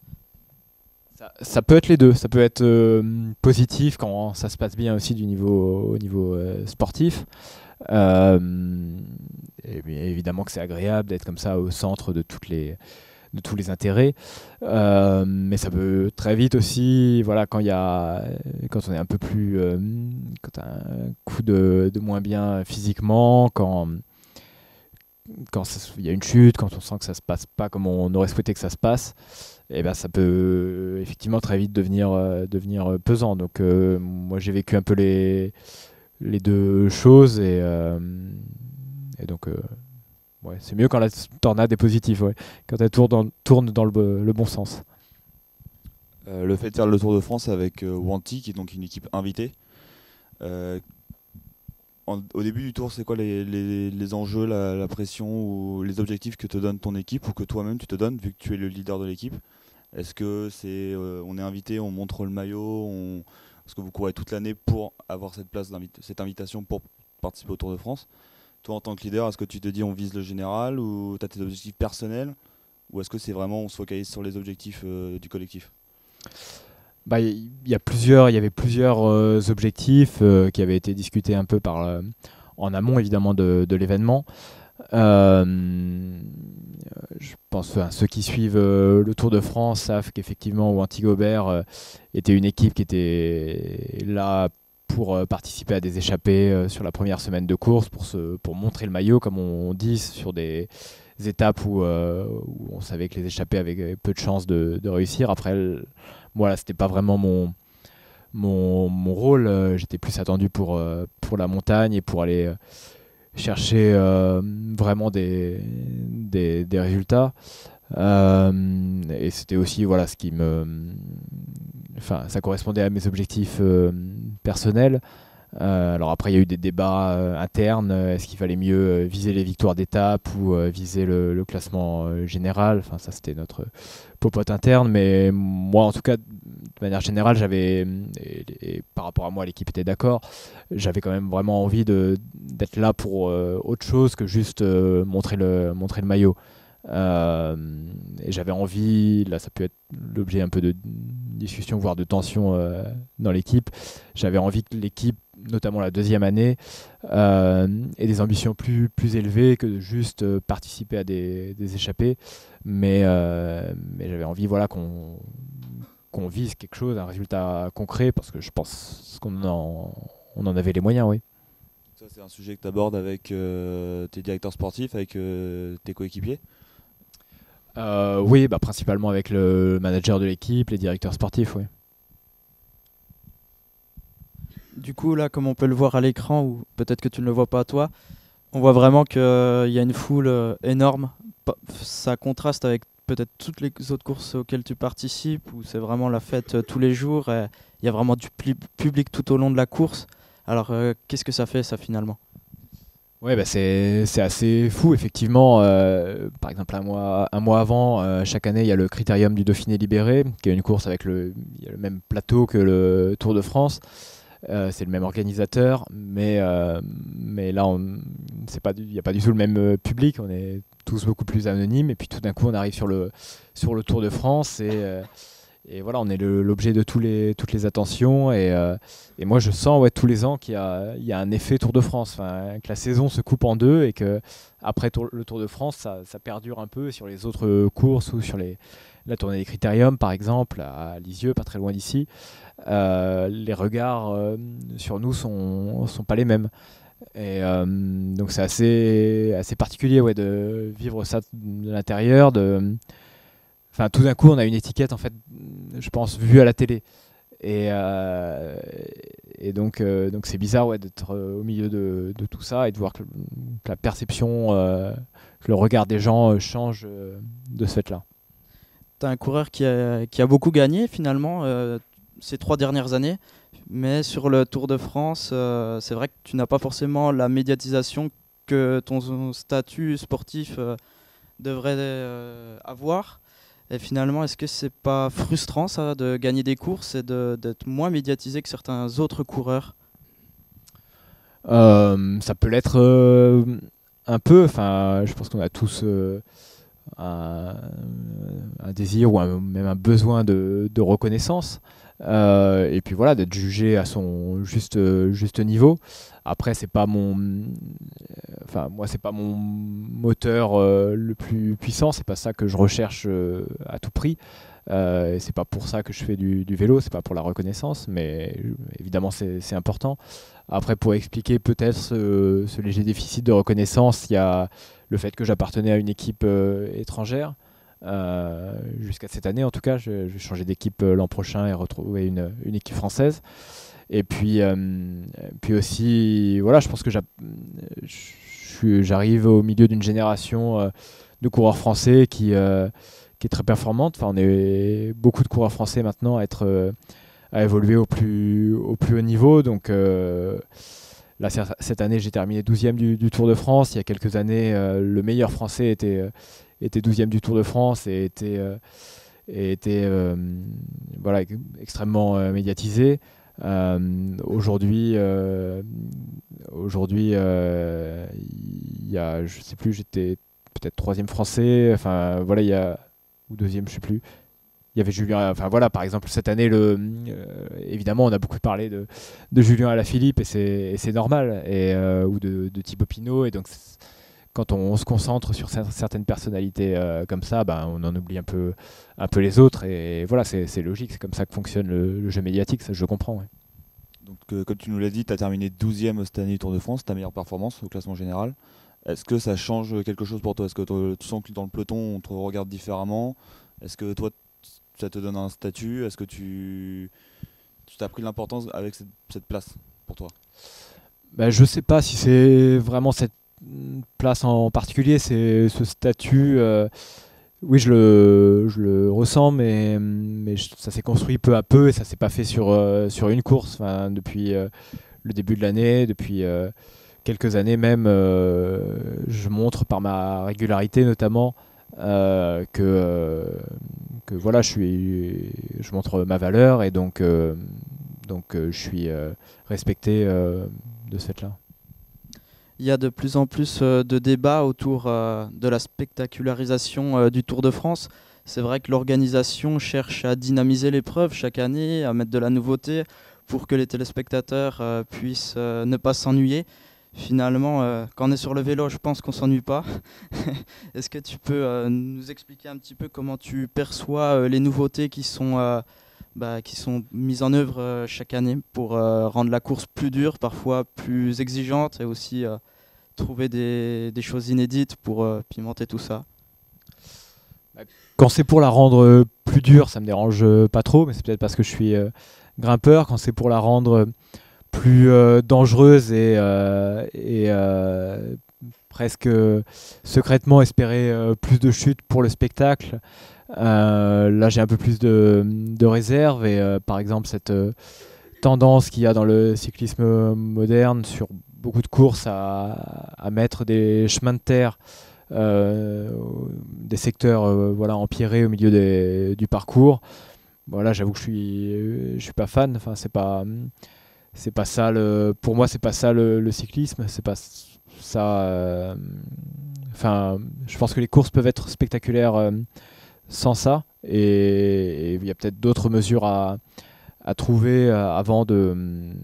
Ça peut être les deux. Ça peut être positif quand ça se passe bien aussi au niveau sportif. Et bien évidemment que c'est agréable d'être comme ça au centre de tous les intérêts. Mais ça peut très vite aussi, voilà, quand on est un peu plus, quand on a un coup de moins bien physiquement, quand il y a une chute, quand on sent que ça se passe pas comme on aurait souhaité que ça se passe, et ben ça peut effectivement très vite devenir pesant. Donc moi j'ai vécu un peu les les deux choses et donc ouais, c'est mieux quand la tornade est positive, ouais, quand elle tourne dans le bon sens. Le fait de faire le Tour de France avec Wanty, qui est donc une équipe invitée, au début du tour, c'est quoi les enjeux, la pression ou les objectifs que te donne ton équipe ou que toi-même tu te donnes vu que tu es le leader de l'équipe? Est-ce que c'est on est invité, on montre le maillot, est-ce que vous courez toute l'année pour avoir cette place, cette invitation pour participer au Tour de France? Toi en tant que leader, est-ce que tu te dis on vise le général ou tu as tes objectifs personnels ou est-ce que c'est vraiment on se focalise sur les objectifs du collectif? Bah, il y avait plusieurs objectifs qui avaient été discutés un peu en amont évidemment de l'événement. Je pense ceux qui suivent le Tour de France savent qu'effectivement Wanty Gobert était une équipe qui était là pour participer à des échappées sur la première semaine de course, pour montrer le maillot comme on dit, sur des étapes où on savait que les échappées avaient peu de chances de réussir. Après, voilà, c'était pas vraiment mon rôle. J'étais plus attendu pour la montagne et pour aller chercher vraiment des résultats. Et c'était aussi voilà, ce qui ça correspondait à mes objectifs personnels. Alors après, il y a eu des débats internes. Est-ce qu'il fallait mieux viser les victoires d'étape ou viser le classement général? Enfin, ça, c'était notre popote interne. Mais moi, en tout cas, de manière générale, et par rapport à moi, l'équipe était d'accord. J'avais quand même vraiment envie d'être là pour autre chose que juste montrer le maillot. Et j'avais envie, là ça peut être l'objet un peu de discussion voire de tension dans l'équipe, j'avais envie que l'équipe, notamment la deuxième année, ait des ambitions plus élevées que de juste participer à des échappées, mais j'avais envie voilà, qu'on vise quelque chose, un résultat concret, parce que je pense qu'on on en avait les moyens, oui. Ça c'est un sujet que tu abordes avec tes directeurs sportifs, avec tes coéquipiers? Oui, principalement avec le manager de l'équipe, les directeurs sportifs, oui. Du coup, là, comme on peut le voir à l'écran, ou peut-être que tu ne le vois pas toi, on voit vraiment qu'il y a une foule énorme. Ça contraste avec peut-être toutes les autres courses auxquelles tu participes, où c'est vraiment la fête tous les jours. Et il y a vraiment du public tout au long de la course. Alors, qu'est-ce que ça fait, ça, finalement? Ouais, c'est assez fou, effectivement. Par exemple, un mois avant, chaque année, il y a le Critérium du Dauphiné Libéré, qui est une course avec il y a le même plateau que le Tour de France. C'est le même organisateur, mais là, il n'y a pas du tout le même public. On est tous beaucoup plus anonymes. Et puis tout d'un coup, on arrive sur le Tour de France et voilà, on est l'objet de toutes les attentions. Et moi, je sens tous les ans qu'il y a un effet Tour de France, que la saison se coupe en deux et que après le Tour de France, ça perdure un peu sur les autres courses ou sur la tournée des Critériums, par exemple, à Lisieux, pas très loin d'ici. Les regards sur nous sont pas les mêmes. Et donc c'est assez particulier de vivre ça de l'intérieur. Tout d'un coup, on a une étiquette, en fait, je pense, vue à la télé. Et donc c'est bizarre d'être au milieu de tout ça et de voir que la perception, que le regard des gens change de ce fait-là. Tu as un coureur qui a beaucoup gagné, finalement, ces 3 dernières années. Mais sur le Tour de France, c'est vrai que tu n'as pas forcément la médiatisation que ton statut sportif devrait avoir. Et finalement, est-ce que c'est pas frustrant ça de gagner des courses et d'être moins médiatisé que certains autres coureurs? Ça peut l'être un peu. Je pense qu'on a tous un désir ou même un besoin de reconnaissance. Et puis voilà, d'être jugé à son juste niveau. Après, c'est pas moi, c'est pas mon moteur le plus puissant. C'est pas ça que je recherche à tout prix. C'est pas pour ça que je fais du vélo. C'est pas pour la reconnaissance, mais évidemment c'est important. Après, pour expliquer peut-être ce léger déficit de reconnaissance, il y a le fait que j'appartenais à une équipe étrangère. Jusqu'à cette année en tout cas, je vais changer d'équipe l'an prochain et retrouver une équipe française. Et puis aussi, voilà, je pense que j'arrive au milieu d'une génération de coureurs français qui est très performante. Enfin, on est beaucoup de coureurs français maintenant à évoluer au plus haut niveau. Donc là, cette année, j'ai terminé 12e du Tour de France. Il y a quelques années, le meilleur français était 12e du Tour de France et était voilà, extrêmement médiatisé. Aujourd'hui, il y a, je sais plus, j'étais peut-être 3e français. Enfin, voilà, ou 2e, je sais plus. Il y avait Julien, enfin voilà, par exemple, cette année, évidemment, on a beaucoup parlé de Julien Alaphilippe et c'est normal, ou de Thibaut Pinot, et donc quand on se concentre sur certaines personnalités comme ça, ben, on en oublie un peu les autres, et voilà, c'est logique, c'est comme ça que fonctionne le jeu médiatique, ça je comprends. Ouais. Donc, comme tu nous l'as dit, tu as terminé 12e cette année du Tour de France, ta meilleure performance au classement général. Est-ce que ça change quelque chose pour toi? Est-ce que tu sens que dans le peloton, on te regarde différemment? Est-ce que toi, ça te donne un statut? Est-ce que tu t'as pris l'importance avec cette place pour toi? Ben, je sais pas si c'est vraiment cette place en particulier, c'est ce statut. Oui, je le ressens, mais ça s'est construit peu à peu et ça s'est pas fait sur une course. Enfin, depuis le début de l'année, depuis quelques années même, je montre par ma régularité notamment que voilà, je montre ma valeur et donc je suis respecté de ce fait-là. Il y a de plus en plus de débats autour de la spectacularisation du Tour de France. C'est vrai que l'organisation cherche à dynamiser l'épreuve chaque année, à mettre de la nouveauté pour que les téléspectateurs puissent ne pas s'ennuyer. Finalement, quand on est sur le vélo, je pense qu'on ne s'ennuie pas. Est-ce que tu peux nous expliquer un petit peu comment tu perçois les nouveautés qui sont mises en œuvre chaque année pour rendre la course plus dure, parfois plus exigeante, et aussi trouver des choses inédites pour pimenter tout ça? Quand c'est pour la rendre plus dure, ça me dérange pas trop, mais c'est peut-être parce que je suis grimpeur. Quand c'est pour la rendre plus dangereuse et presque secrètement espérer plus de chutes pour le spectacle, là j'ai un peu plus de réserve et par exemple cette tendance qu'il y a dans le cyclisme moderne sur beaucoup de courses à mettre des chemins de terre, des secteurs voilà, empierrés au milieu du parcours. Voilà, j'avoue que je suis pas fan. Enfin, c'est pas ça pour moi, c'est pas ça le cyclisme. C'est pas ça. Enfin, je pense que les courses peuvent être spectaculaires sans ça. Et il y a peut-être d'autres mesures à trouver avant de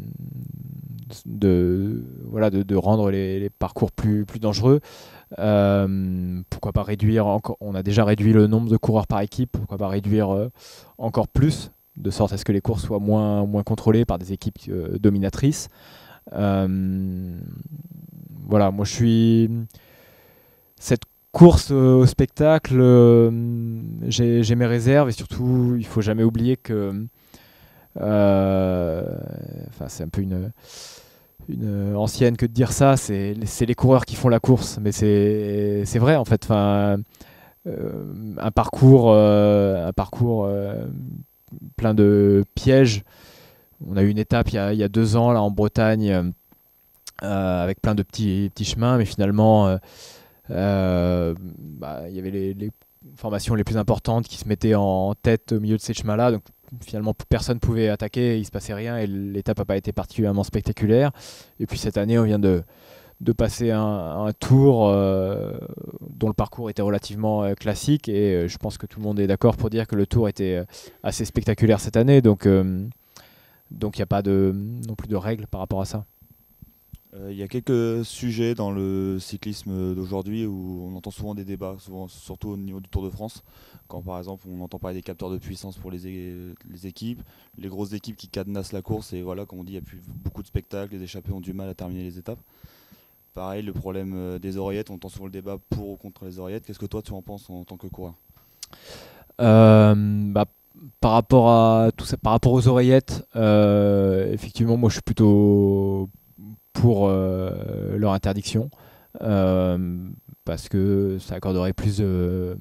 rendre les parcours plus dangereux. Pourquoi pas réduire encore? On a déjà réduit le nombre de coureurs par équipe. Pourquoi pas réduire encore plus, de sorte à ce que les courses soient moins contrôlées par des équipes dominatrices. Voilà, moi je suis cette course au spectacle. J'ai mes réserves et surtout il faut jamais oublier que c'est un peu une ancienne que de dire ça, c'est les coureurs qui font la course, mais c'est vrai en fait. Enfin, un parcours plein de pièges. On a eu une étape il y a 2 ans là en Bretagne avec plein de petits chemins, mais finalement il y avait les formations les plus importantes qui se mettaient en tête au milieu de ces chemins-là. Donc finalement personne ne pouvait attaquer, il ne se passait rien et l'étape n'a pas été particulièrement spectaculaire. Et puis cette année on vient de passer un tour dont le parcours était relativement classique et je pense que tout le monde est d'accord pour dire que le tour était assez spectaculaire cette année, donc il n'y a pas non plus de règles par rapport à ça. Il y a quelques sujets dans le cyclisme d'aujourd'hui où on entend souvent des débats, surtout au niveau du Tour de France, quand par exemple on entend parler des capteurs de puissance pour les équipes, les grosses équipes qui cadenassent la course, et voilà, comme on dit, il n'y a plus beaucoup de spectacles, les échappés ont du mal à terminer les étapes. Pareil, le problème des oreillettes, on entend souvent le débat pour ou contre les oreillettes. Qu'est-ce que toi tu en penses en tant que coureur? par rapport à tout ça, par rapport aux oreillettes, effectivement, moi je suis plutôt pour leur interdiction, parce que ça accorderait plus de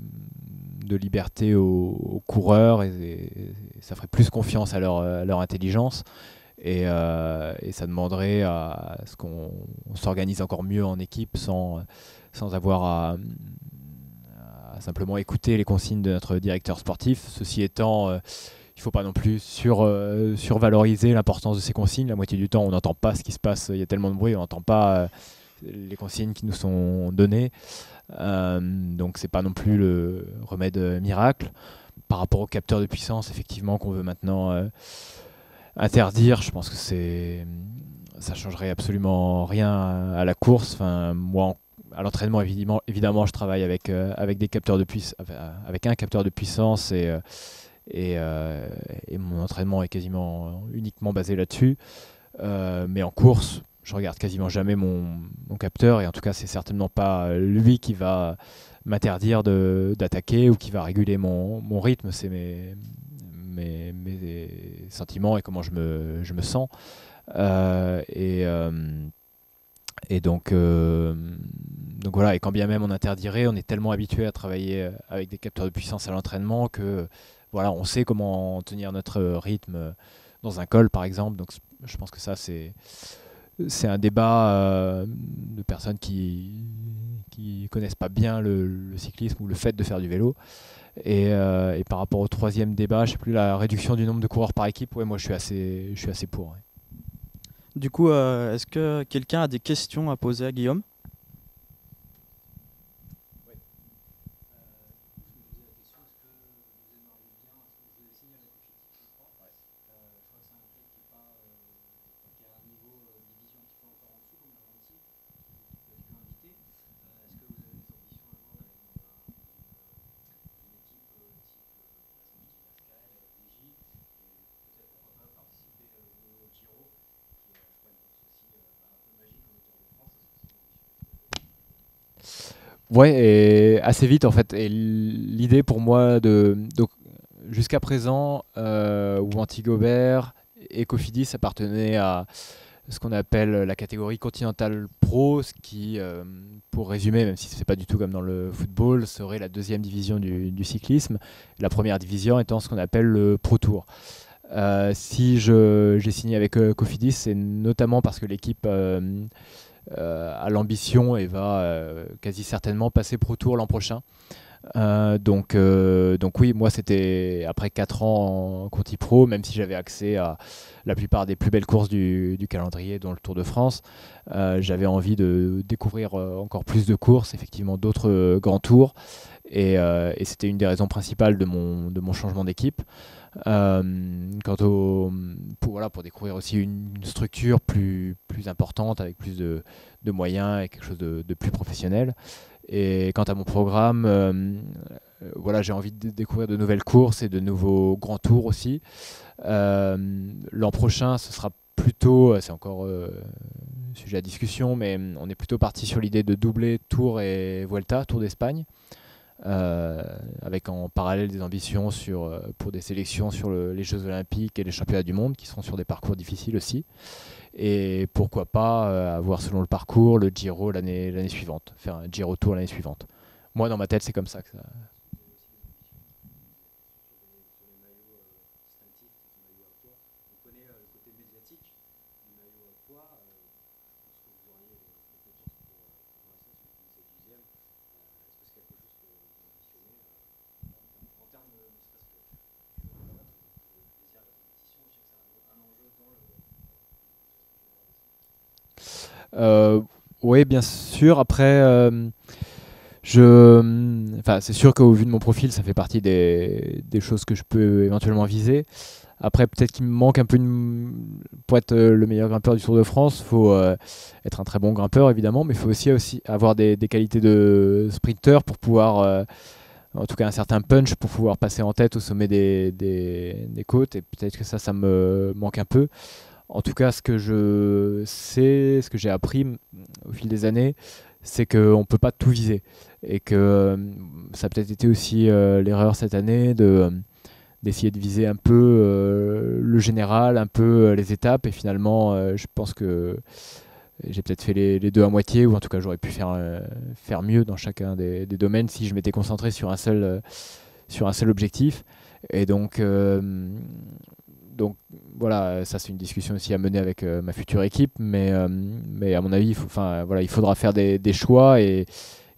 liberté aux coureurs et ça ferait plus confiance à leur intelligence. Et ça demanderait à ce qu'on s'organise encore mieux en équipe sans avoir à simplement écouter les consignes de notre directeur sportif. Ceci étant, il ne faut pas non plus survaloriser l'importance de ces consignes. La moitié du temps, on n'entend pas ce qui se passe. Il y a tellement de bruit, on n'entend pas les consignes qui nous sont données. Donc, ce n'est pas non plus le remède miracle. Par rapport aux capteurs de puissance, effectivement, qu'on veut maintenant interdire, je pense que ça changerait absolument rien à la course. Enfin, moi, à l'entraînement, évidemment, je travaille avec des capteurs de avec un capteur de puissance et mon entraînement est quasiment uniquement basé là-dessus. Mais en course, je regarde quasiment jamais mon capteur et en tout cas, c'est certainement pas lui qui va m'interdire d'attaquer ou qui va réguler mon rythme. C'est mes sentiments et comment je me sens. Et donc voilà, et quand bien même on interdirait, on est tellement habitué à travailler avec des capteurs de puissance à l'entraînement que voilà, on sait comment tenir notre rythme dans un col par exemple. Donc je pense que ça c'est un débat de personnes qui connaissent pas bien le cyclisme ou le fait de faire du vélo. Et par rapport au troisième débat, je sais plus, la réduction du nombre de coureurs par équipe, ouais, moi je suis assez pour. Ouais. Du coup, est-ce que quelqu'un a des questions à poser à Guillaume ? Ouais, et assez vite en fait. Et l'idée pour moi donc jusqu'à présent, Wanty Gobert et Cofidis appartenaient à ce qu'on appelle la catégorie Continental Pro, ce qui, pour résumer, même si ce n'est pas du tout comme dans le football, serait la deuxième division du cyclisme. La première division étant ce qu'on appelle le Pro Tour. Si j'ai signé avec Cofidis, c'est notamment parce que l'équipe a l'ambition et va quasi certainement passer Pro Tour l'an prochain. Donc oui, moi c'était après 4 ans en Conti Pro, même si j'avais accès à la plupart des plus belles courses du calendrier, dont le Tour de France, j'avais envie de découvrir encore plus de courses, effectivement d'autres grands tours, et c'était une des raisons principales de mon changement d'équipe. Pour découvrir aussi une structure plus importante avec plus de moyens et quelque chose de plus professionnel. Et quant à mon programme, j'ai envie de découvrir de nouvelles courses et de nouveaux grands tours aussi. L'an prochain, ce sera plutôt, c'est encore sujet à discussion, mais on est plutôt parti sur l'idée de doubler Tour et Vuelta, Tour d'Espagne. Avec en parallèle des ambitions pour des sélections sur les Jeux Olympiques et les Championnats du Monde qui seront sur des parcours difficiles aussi, et pourquoi pas avoir selon le parcours le Giro l'année suivante, faire un Giro Tour l'année suivante. Moi dans ma tête c'est comme ça que ça... Oui, bien sûr. Après, c'est sûr qu'au vu de mon profil, ça fait partie des choses que je peux éventuellement viser. Après, peut-être qu'il me manque un peu pour être le meilleur grimpeur du Tour de France, il faut être un très bon grimpeur évidemment, mais il faut aussi avoir des qualités de sprinter pour pouvoir, en tout cas un certain punch pour pouvoir passer en tête au sommet des côtes, et peut-être que ça me manque un peu. En tout cas, ce que je sais, ce que j'ai appris au fil des années, c'est qu'on ne peut pas tout viser. Et que ça a peut-être été aussi l'erreur cette année d'essayer de viser un peu le général, un peu les étapes, et finalement je pense que j'ai peut-être fait les deux à moitié, ou en tout cas j'aurais pu faire mieux dans chacun des domaines si je m'étais concentré sur un seul objectif. Et donc voilà, ça c'est une discussion aussi à mener avec ma future équipe, mais à mon avis, il faudra faire des choix, et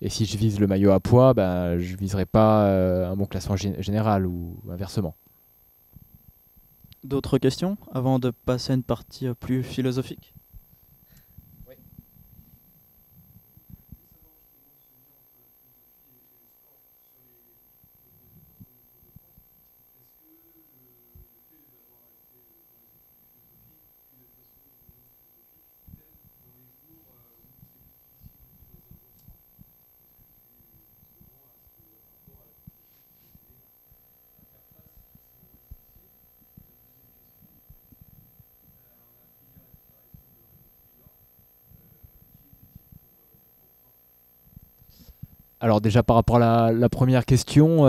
si je vise le maillot à poids, ben, je ne viserai pas un bon classement général, ou inversement. D'autres questions avant de passer à une partie plus philosophique? Alors déjà par rapport à la première question,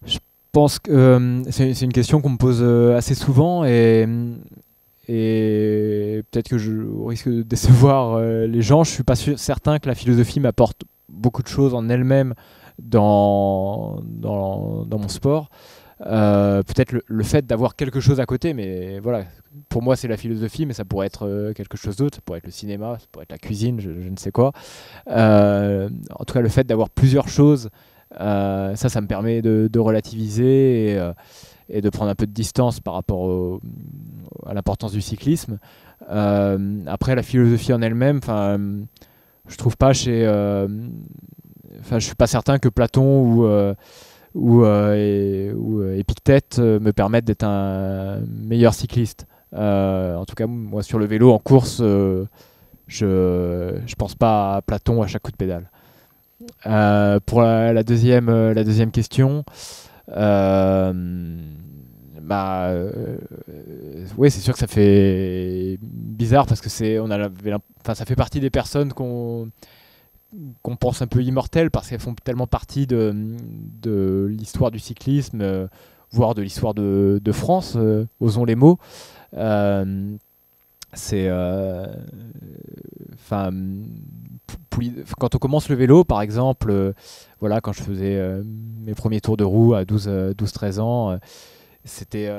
je pense que c'est une question qu'on me pose assez souvent, et peut-être que je risque de décevoir les gens. Je ne suis pas certain que la philosophie m'apporte beaucoup de choses en elle-même dans mon sport. Peut-être le fait d'avoir quelque chose à côté, mais voilà, pour moi c'est la philosophie, mais ça pourrait être quelque chose d'autre, ça pourrait être le cinéma, ça pourrait être la cuisine, je ne sais quoi. En tout cas, le fait d'avoir plusieurs choses, ça me permet de relativiser, et de prendre un peu de distance par rapport à l'importance du cyclisme. Après, la philosophie en elle-même, je trouve pas je suis pas certain que Platon ou Épictète me permettent d'être un meilleur cycliste. En tout cas, moi sur le vélo en course, je pense pas à Platon à chaque coup de pédale. Pour la deuxième question, oui, c'est sûr que ça fait bizarre, parce que ça fait partie des personnes qu'on pense un peu immortelles, parce qu'elles font tellement partie de l'histoire du cyclisme, voire de l'histoire de France, osons les mots. Quand on commence le vélo, par exemple, voilà, quand je faisais mes premiers tours de roue à 12-13 ans, c'était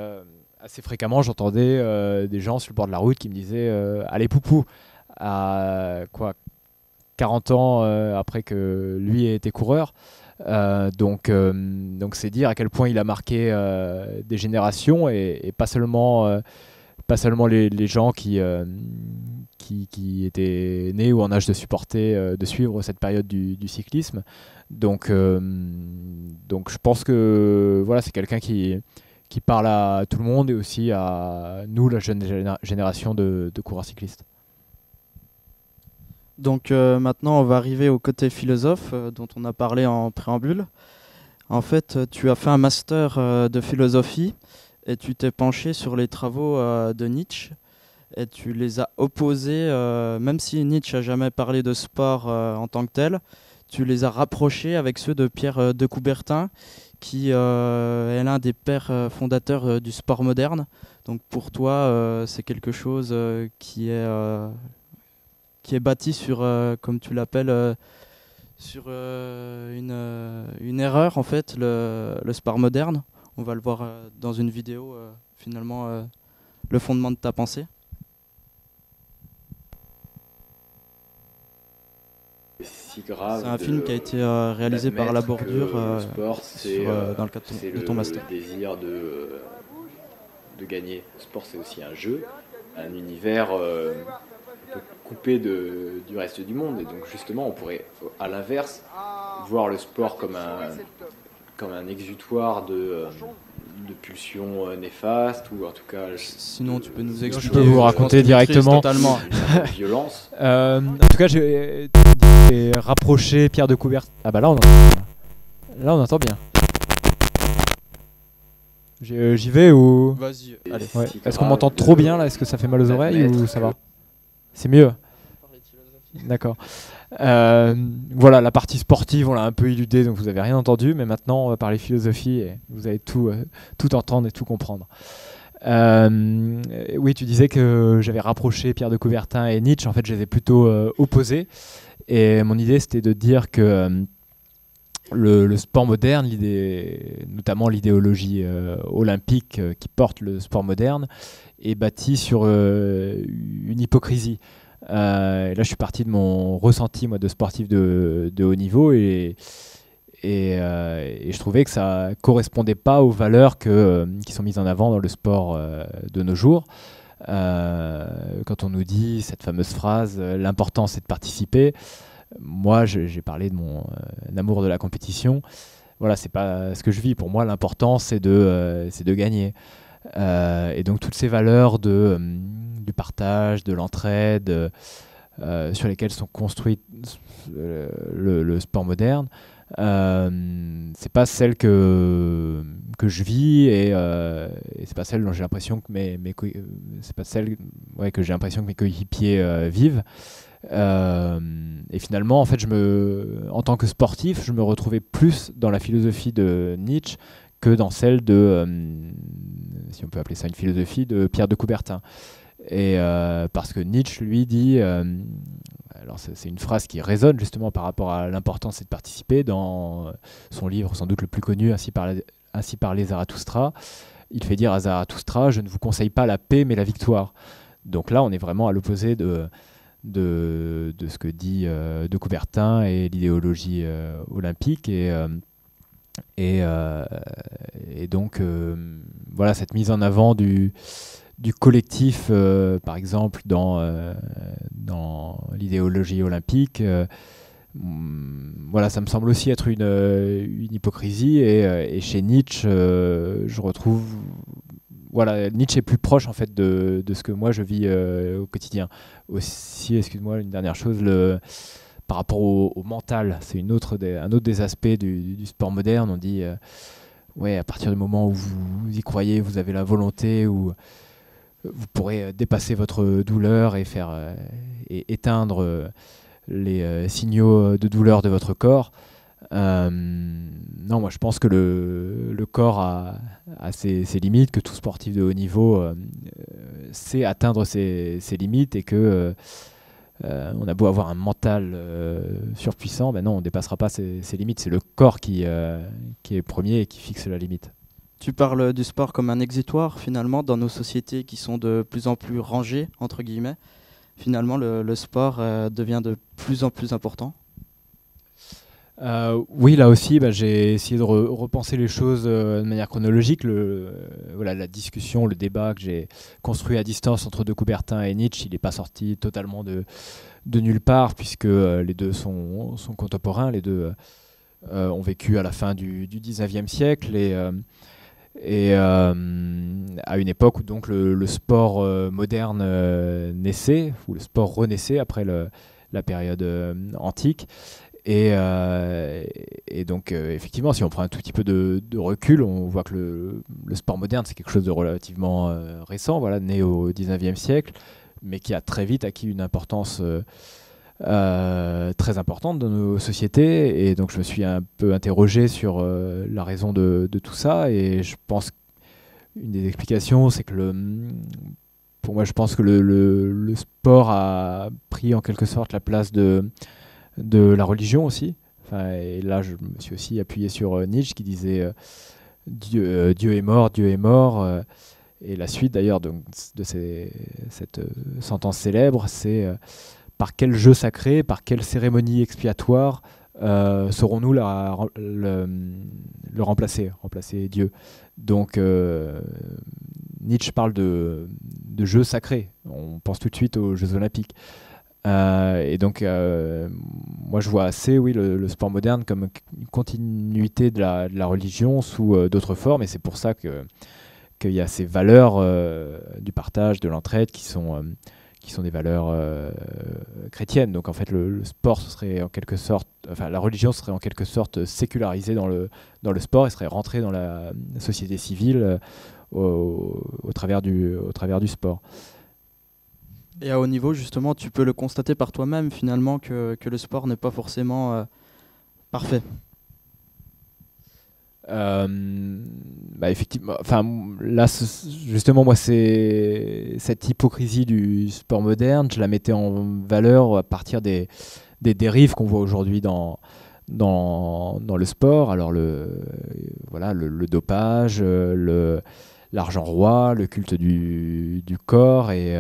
assez fréquemment, j'entendais des gens sur le bord de la route qui me disaient allez poupou, à 40 ans après que lui ait été coureur. Donc c'est dire à quel point il a marqué des générations, et pas seulement les gens qui étaient nés ou en âge de supporter, de suivre cette période du cyclisme. Donc je pense que voilà, c'est quelqu'un qui parle à tout le monde, et aussi à nous, la jeune génération de coureurs cyclistes. Donc maintenant, on va arriver au côté philosophe dont on a parlé en préambule. En fait, tu as fait un master de philosophie, et tu t'es penché sur les travaux de Nietzsche, et tu les as opposés, même si Nietzsche n'a jamais parlé de sport en tant que tel, tu les as rapprochés avec ceux de Pierre de Coubertin, qui est l'un des pères fondateurs du sport moderne. Donc pour toi, c'est quelque chose qui est bâti sur, comme tu l'appelles, sur une erreur, en fait, le sport moderne. On va le voir dans une vidéo, finalement, le fondement de ta pensée. C'est un film qui a été réalisé par La Bordure dans le cadre de ton master. C'est le désir de gagner. Le sport, c'est aussi un jeu, un univers coupé du reste du monde. Et donc justement, on pourrait, à l'inverse, voir le sport comme un exutoire de pulsions néfastes, ou en tout cas... Sinon, tu peux nous expliquer. Je peux vous raconter directement. Totalement. Violence. En tout cas, j'ai rapproché Pierre de Coubertin. Ah bah là, on entend bien. J'y vais ou... Vas-y, allez. Ouais. Est-ce qu'on m'entend trop bien là? Est-ce que ça fait mal aux oreilles ou ça va? C'est mieux. D'accord. Voilà, la partie sportive, on l'a un peu éludée, donc vous n'avez rien entendu, mais maintenant, on va parler philosophie et vous allez tout entendre et tout comprendre. Oui, tu disais que j'avais rapproché Pierre de Coubertin et Nietzsche. En fait, je les ai plutôt opposés. Et mon idée, c'était de dire que le sport moderne, notamment l'idéologie olympique qui porte le sport moderne, est bâtie sur une hypocrisie. Là, je suis parti de mon ressenti moi, de sportif de haut niveau et je trouvais que ça ne correspondait pas aux valeurs qui sont mises en avant dans le sport de nos jours. Quand on nous dit cette fameuse phrase « l'important c'est de participer », moi j'ai parlé de mon amour de la compétition. Voilà, c'est pas ce que je vis. Pour moi, l'important c'est de gagner. Et donc toutes ces valeurs du partage, de l'entraide, sur lesquelles sont construits le sport moderne, c'est pas celle que je vis et c'est pas celle dont j'ai l'impression que c'est pas celle que j'ai l'impression que mes coéquipiers vivent. Et finalement, en fait, en tant que sportif, je me retrouvais plus dans la philosophie de Nietzsche que dans celle si on peut appeler ça une philosophie, de Pierre de Coubertin. Et parce que Nietzsche, lui, dit... alors c'est une phrase qui résonne justement par rapport à l'importance de participer dans son livre sans doute le plus connu, Ainsi parlait Zarathustra. Il fait dire à Zarathustra « Je ne vous conseille pas la paix mais la victoire ». Donc là, on est vraiment à l'opposé de ce que dit de Coubertin et l'idéologie olympique. Et donc, voilà, cette mise en avant du collectif, par exemple, dans l'idéologie olympique, voilà, ça me semble aussi être une hypocrisie. Et chez Nietzsche, je retrouve... Voilà, Nietzsche est plus proche en fait de ce que moi je vis au quotidien. Aussi, excuse-moi, une dernière chose, par rapport au mental, c'est un autre des aspects du sport moderne. On dit, ouais, à partir du moment où vous y croyez, vous avez la volonté, où vous pourrez dépasser votre douleur et éteindre les signaux de douleur de votre corps. Non, moi je pense que le corps a ses limites, que tout sportif de haut niveau sait atteindre ses limites et que on a beau avoir un mental surpuissant, ben non, on ne dépassera pas ses limites. C'est le corps qui est premier et qui fixe la limite. Tu parles du sport comme un exutoire finalement dans nos sociétés qui sont de plus en plus rangées, entre guillemets. Finalement, le sport devient de plus en plus important. Oui, là aussi, j'ai essayé de repenser les choses de manière chronologique. Voilà, la discussion, le débat que j'ai construit à distance entre de Coubertin et Nietzsche, il n'est pas sorti totalement de nulle part, puisque les deux sont contemporains. Les deux ont vécu à la fin du 19e siècle et à une époque où donc le sport moderne naissait, où le sport renaissait après la période antique. Et donc, effectivement, si on prend un tout petit peu de recul, on voit que le sport moderne, c'est quelque chose de relativement récent, voilà, né au 19e siècle, mais qui a très vite acquis une importance très importante dans nos sociétés. Et donc, je me suis un peu interrogé sur la raison de tout ça. Et je pense qu'une des explications, c'est que pour moi, je pense que le sport a pris en quelque sorte la place de la religion aussi. Enfin, et là, je me suis aussi appuyé sur Nietzsche qui disait Dieu est mort, Dieu est mort. Et la suite d'ailleurs de cette sentence célèbre, c'est par quel jeu sacré, par quelle cérémonie expiatoire saurons-nous le remplacer Dieu. Donc Nietzsche parle de jeux sacrés. On pense tout de suite aux Jeux Olympiques. Et donc, moi je vois assez le sport moderne comme une continuité de la religion sous d'autres formes, et c'est pour ça qu'il y a ces valeurs du partage, de l'entraide qui sont des valeurs chrétiennes. Donc en fait, le sport serait en quelque sorte, enfin la religion serait en quelque sorte sécularisée dans le sport et serait rentrée dans la société civile au travers du sport. Et à haut niveau, justement, tu peux le constater par toi-même, finalement, que le sport n'est pas forcément parfait. Effectivement, enfin là justement moi c'est cette hypocrisie du sport moderne, je la mettais en valeur à partir des dérives qu'on voit aujourd'hui dans le sport. Alors le dopage, l'argent roi, le culte du corps et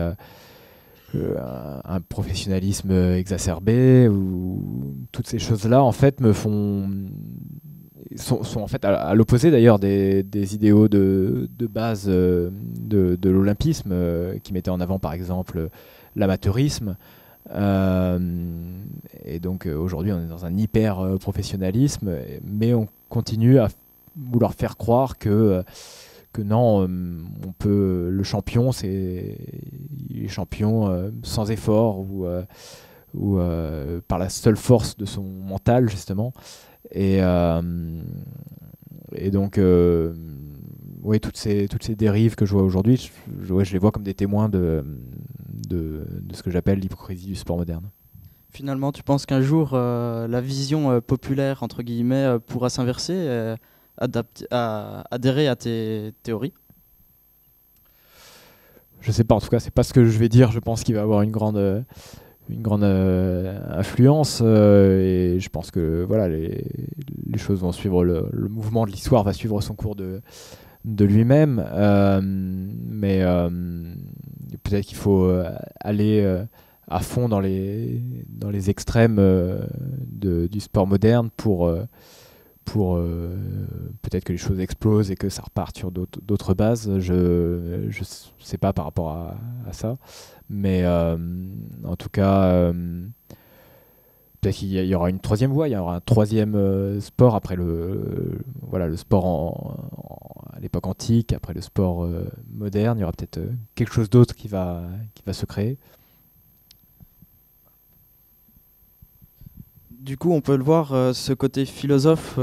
un professionnalisme exacerbé, ou toutes ces choses-là en fait sont en fait à l'opposé d'ailleurs des idéaux de base de l'olympisme qui mettait en avant par exemple l'amateurisme. Et donc aujourd'hui on est dans un hyper professionnalisme, mais on continue à vouloir faire croire que non, on peut, le champion c'est il est champion sans effort ou par la seule force de son mental justement. Et donc, oui, toutes ces dérives que je vois aujourd'hui, je les vois comme des témoins de ce que j'appelle l'hypocrisie du sport moderne. Finalement, tu penses qu'un jour, la vision populaire, entre guillemets, pourra s'inverser et adhérer à tes théories? Je sais pas, en tout cas, c'est pas ce que je vais dire. Je pense qu'il va avoir une grande influence et je pense que voilà, les choses vont suivre le mouvement de l'histoire va suivre son cours de lui-même, mais peut-être qu'il faut aller à fond dans les extrêmes du sport moderne pour peut-être que les choses explosent et que ça repart sur d'autres bases. Je sais pas par rapport à ça, mais en tout cas peut-être qu'il y aura une troisième voie, il y aura un troisième sport après le sport à l'époque antique, après le sport moderne, il y aura peut-être quelque chose d'autre qui va se créer. Du coup, on peut le voir, ce côté philosophe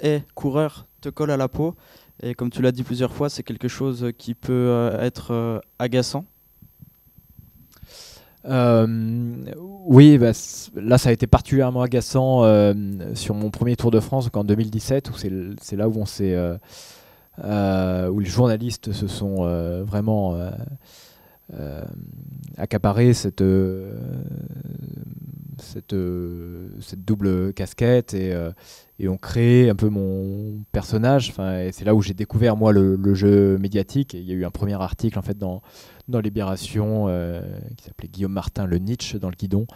et coureur te colle à la peau. Et comme tu l'as dit plusieurs fois, c'est quelque chose qui peut être agaçant. Oui, là ça a été particulièrement agaçant sur mon premier Tour de France, donc en 2017, où c'est là où où les journalistes se sont vraiment accaparés cette double casquette et ont créé un peu mon personnage. Et c'est là où j'ai découvert moi le jeu médiatique. Et il y a eu un premier article en fait dans Libération qui s'appelait Guillaume Martin, le Nietzsche dans le guidon.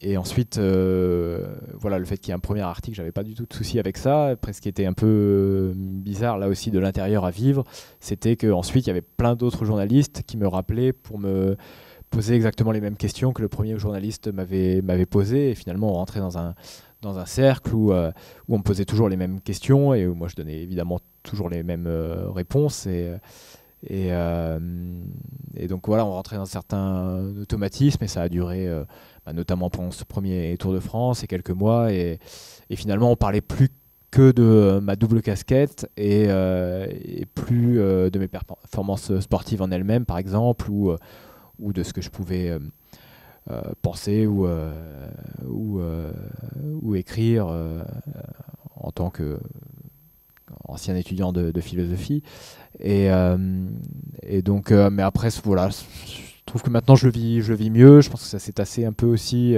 Et ensuite, voilà, le fait qu'il y ait un premier article, j'avais pas du tout de souci avec ça. Après, ce qui était un peu bizarre là aussi de l'intérieur à vivre, c'était qu'ensuite il y avait plein d'autres journalistes qui me rappelaient pour me poser exactement les mêmes questions que le premier journaliste m'avait posé, et finalement on rentrait dans un cercle où on me posait toujours les mêmes questions et où moi je donnais évidemment toujours les mêmes réponses et donc voilà, on rentrait dans certains automatismes et ça a duré notamment pendant ce premier Tour de France et quelques mois et finalement on parlait plus que de ma double casquette et plus de mes performances sportives en elles-mêmes par exemple ou de ce que je pouvais penser ou écrire en tant qu'ancien étudiant de philosophie. Et donc, mais après, voilà, je trouve que maintenant je le vis mieux. Je pense que ça s'est tassé un peu aussi.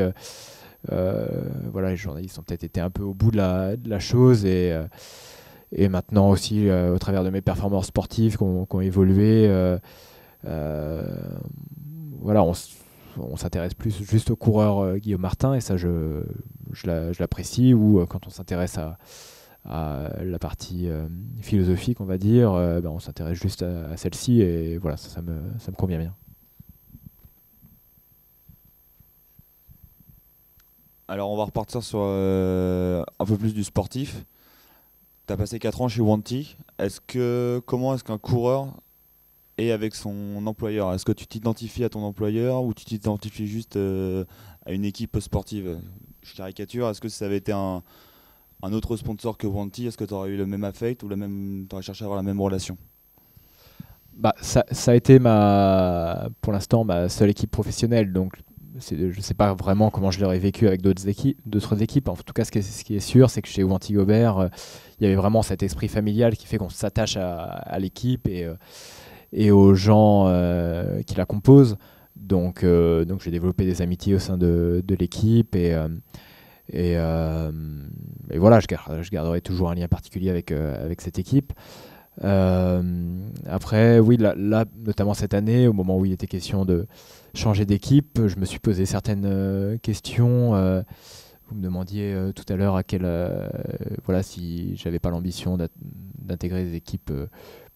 Voilà, les journalistes ont peut-être été un peu au bout de la chose et maintenant aussi, au travers de mes performances sportives qui ont évolué, voilà, on s'intéresse plus juste au coureur Guillaume Martin et ça je l'apprécie, ou quand on s'intéresse à la partie philosophique on va dire, on s'intéresse juste à celle-ci et voilà, ça me convient bien. Alors on va repartir sur un peu plus du sportif. Tu as passé 4 ans chez Wanty. Comment est-ce qu'un coureur est avec son employeur? Est-ce que tu t'identifies à ton employeur ou tu t'identifies juste à une équipe sportive? Je caricature, est-ce que si ça avait été un autre sponsor que Wanty, est-ce que tu aurais eu le même affect ou tu aurais cherché à avoir la même relation? Ça a été pour l'instant ma seule équipe professionnelle, donc je ne sais pas vraiment comment je l'aurais vécu avec d'autres équipes. En tout cas, ce qui est sûr, c'est que chez Wanty Gobert, il y avait vraiment cet esprit familial qui fait qu'on s'attache à l'équipe et aux gens qui la composent. Donc j'ai développé des amitiés au sein de l'équipe et voilà, je garderai toujours un lien particulier avec cette équipe. Après, oui, là, notamment cette année, au moment où il était question de changer d'équipe, je me suis posé certaines questions. Vous me demandiez tout à l'heure voilà, si j'avais pas l'ambition d'intégrer des équipes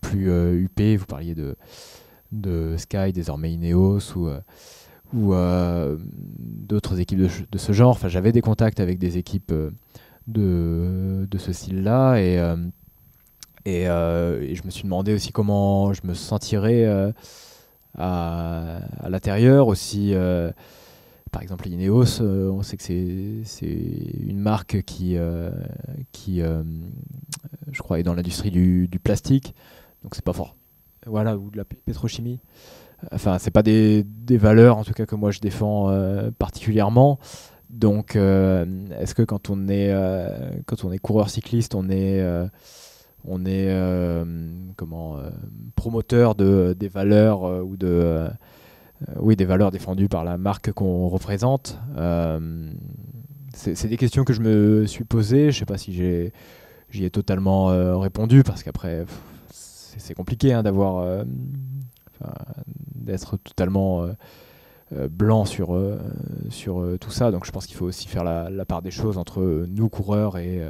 plus UP. Vous parliez de Sky, désormais Ineos, ou d'autres équipes de ce genre. Enfin, j'avais des contacts avec des équipes de ce style-là et je me suis demandé aussi comment je me sentirais à l'intérieur aussi. Par exemple, Ineos, on sait que c'est une marque qui je crois, est dans l'industrie du plastique. Donc c'est pas fort. Voilà, ou de la pétrochimie. Enfin, c'est pas des valeurs, en tout cas, que moi je défends particulièrement. Donc, est-ce que quand on est coureur cycliste, on est promoteur des valeurs oui, des valeurs défendues par la marque qu'on représente. C'est des questions que je me suis posées. Je sais pas si j'y ai totalement répondu, parce qu'après c'est compliqué d'être totalement blanc sur tout ça. Donc je pense qu'il faut aussi faire la part des choses entre nous coureurs et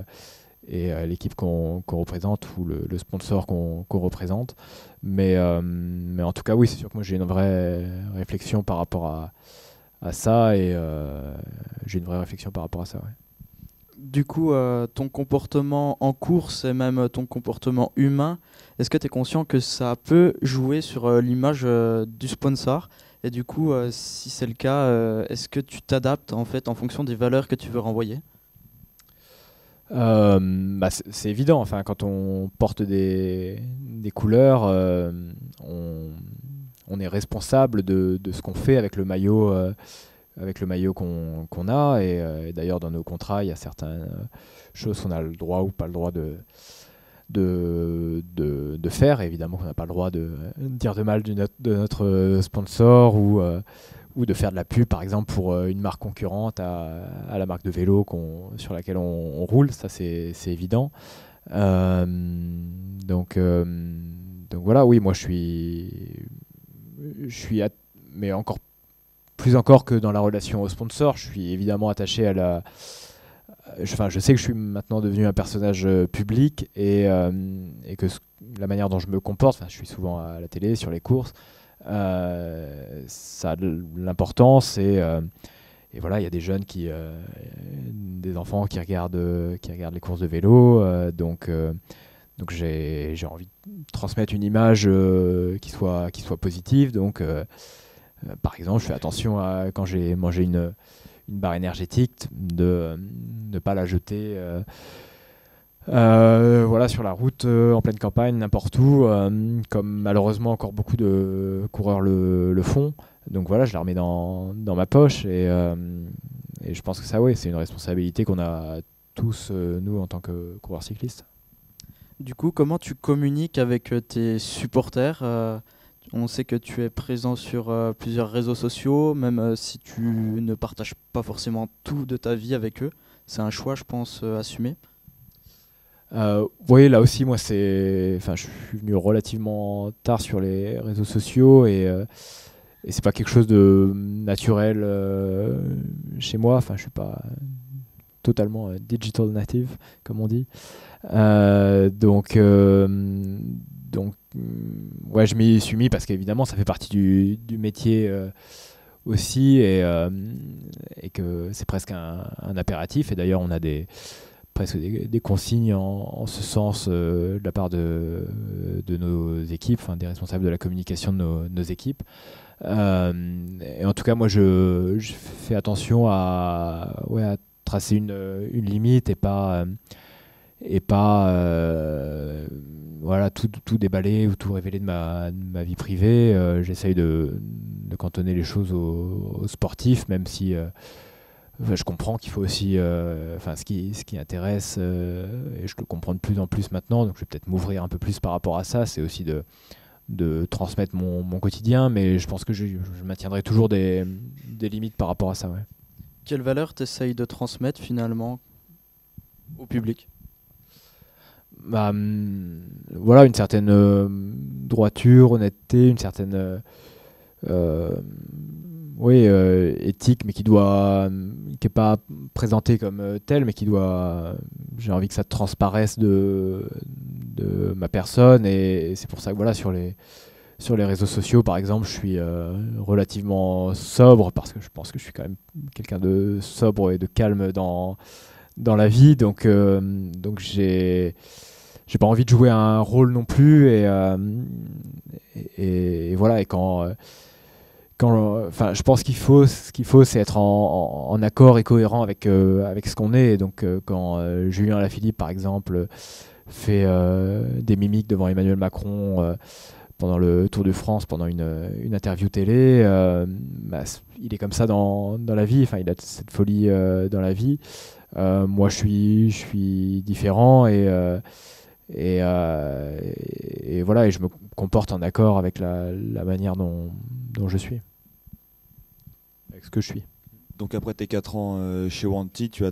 l'équipe qu'on représente, ou le sponsor qu'on représente. Mais en tout cas, oui, c'est sûr que moi j'ai une vraie réflexion par rapport à ça, et j'ai une vraie réflexion par rapport à ça. Ouais. Du coup, ton comportement en course et même ton comportement humain, est-ce que tu es conscient que ça peut jouer sur l'image du sponsor? Et du coup, si c'est le cas, est-ce que tu t'adaptes en fait en fonction des valeurs que tu veux renvoyer? C'est évident. Enfin, quand on porte des couleurs, on est responsable de ce qu'on fait avec le maillot qu'on a. Et d'ailleurs, dans nos contrats, il y a certaines choses qu'on a le droit ou pas le droit de faire. Et évidemment qu'on n'a pas le droit de dire de mal de notre sponsor, ou de faire de la pub, par exemple, pour une marque concurrente à la marque de vélo sur laquelle on roule. Ça, c'est évident. Donc voilà, oui, moi je suis mais plus encore que dans la relation au sponsor, je suis évidemment attaché à je sais que je suis maintenant devenu un personnage public, et que la manière dont je me comporte, je suis souvent à la télé, sur les courses, ça a de l'importance, et voilà, il y a des jeunes des enfants qui regardent les courses de vélo, donc j'ai envie de transmettre une image qui soit positive. Donc par exemple, je fais attention quand j'ai mangé une barre énergétique, de ne pas la jeter voilà, sur la route, en pleine campagne, n'importe où, comme malheureusement encore beaucoup de coureurs le font. Donc voilà, je la remets dans ma poche, et je pense que ça, ouais, c'est une responsabilité qu'on a tous, nous, en tant que coureurs cyclistes. Du coup, comment tu communiques avec tes supporters? On sait que tu es présent sur plusieurs réseaux sociaux, même si tu ne partages pas forcément tout de ta vie avec eux. C'est un choix, je pense, assumé. Oui, là aussi, moi, je suis venu relativement tard sur les réseaux sociaux, et c'est pas quelque chose de naturel chez moi. Enfin, je suis pas totalement digital native, comme on dit. Donc, ouais, je m'y suis mis parce qu'évidemment, ça fait partie du métier aussi, et que c'est presque un impératif. Et d'ailleurs, on a presque des consignes en ce sens de la part de nos équipes, des responsables de la communication de nos équipes. Et en tout cas, moi, je fais attention à tracer une limite, et pas voilà, tout déballer ou tout révéler de ma vie privée. J'essaye de cantonner les choses aux sportifs, même si je comprends qu'il faut aussi, ce qui intéresse, et je le comprends de plus en plus maintenant, donc je vais peut-être m'ouvrir un peu plus par rapport à ça, c'est aussi de transmettre mon quotidien, mais je pense que je maintiendrai toujours des limites par rapport à ça. Ouais. Quelle valeur t'essayes de transmettre finalement au public? Voilà, une certaine droiture, honnêteté, une certaine éthique, mais qui est pas présentée comme telle, mais j'ai envie que ça transparaisse de ma personne, et c'est pour ça que voilà, sur les réseaux sociaux par exemple, je suis relativement sobre, parce que je pense que je suis quand même quelqu'un de sobre et de calme dans la vie, donc j'ai pas envie de jouer un rôle non plus, et voilà, et je pense ce qu'il faut, c'est être en accord et cohérent avec ce qu'on est. Et donc, quand Julien Alaphilippe, par exemple, fait des mimiques devant Emmanuel Macron pendant le Tour de France, pendant une interview télé, il est comme ça dans la vie. Enfin, il a cette folie dans la vie. Moi, je suis différent, et voilà, et je me comporte en accord avec la manière dont je suis. Avec ce que je suis. Donc après tes 4 ans chez Wanty, tu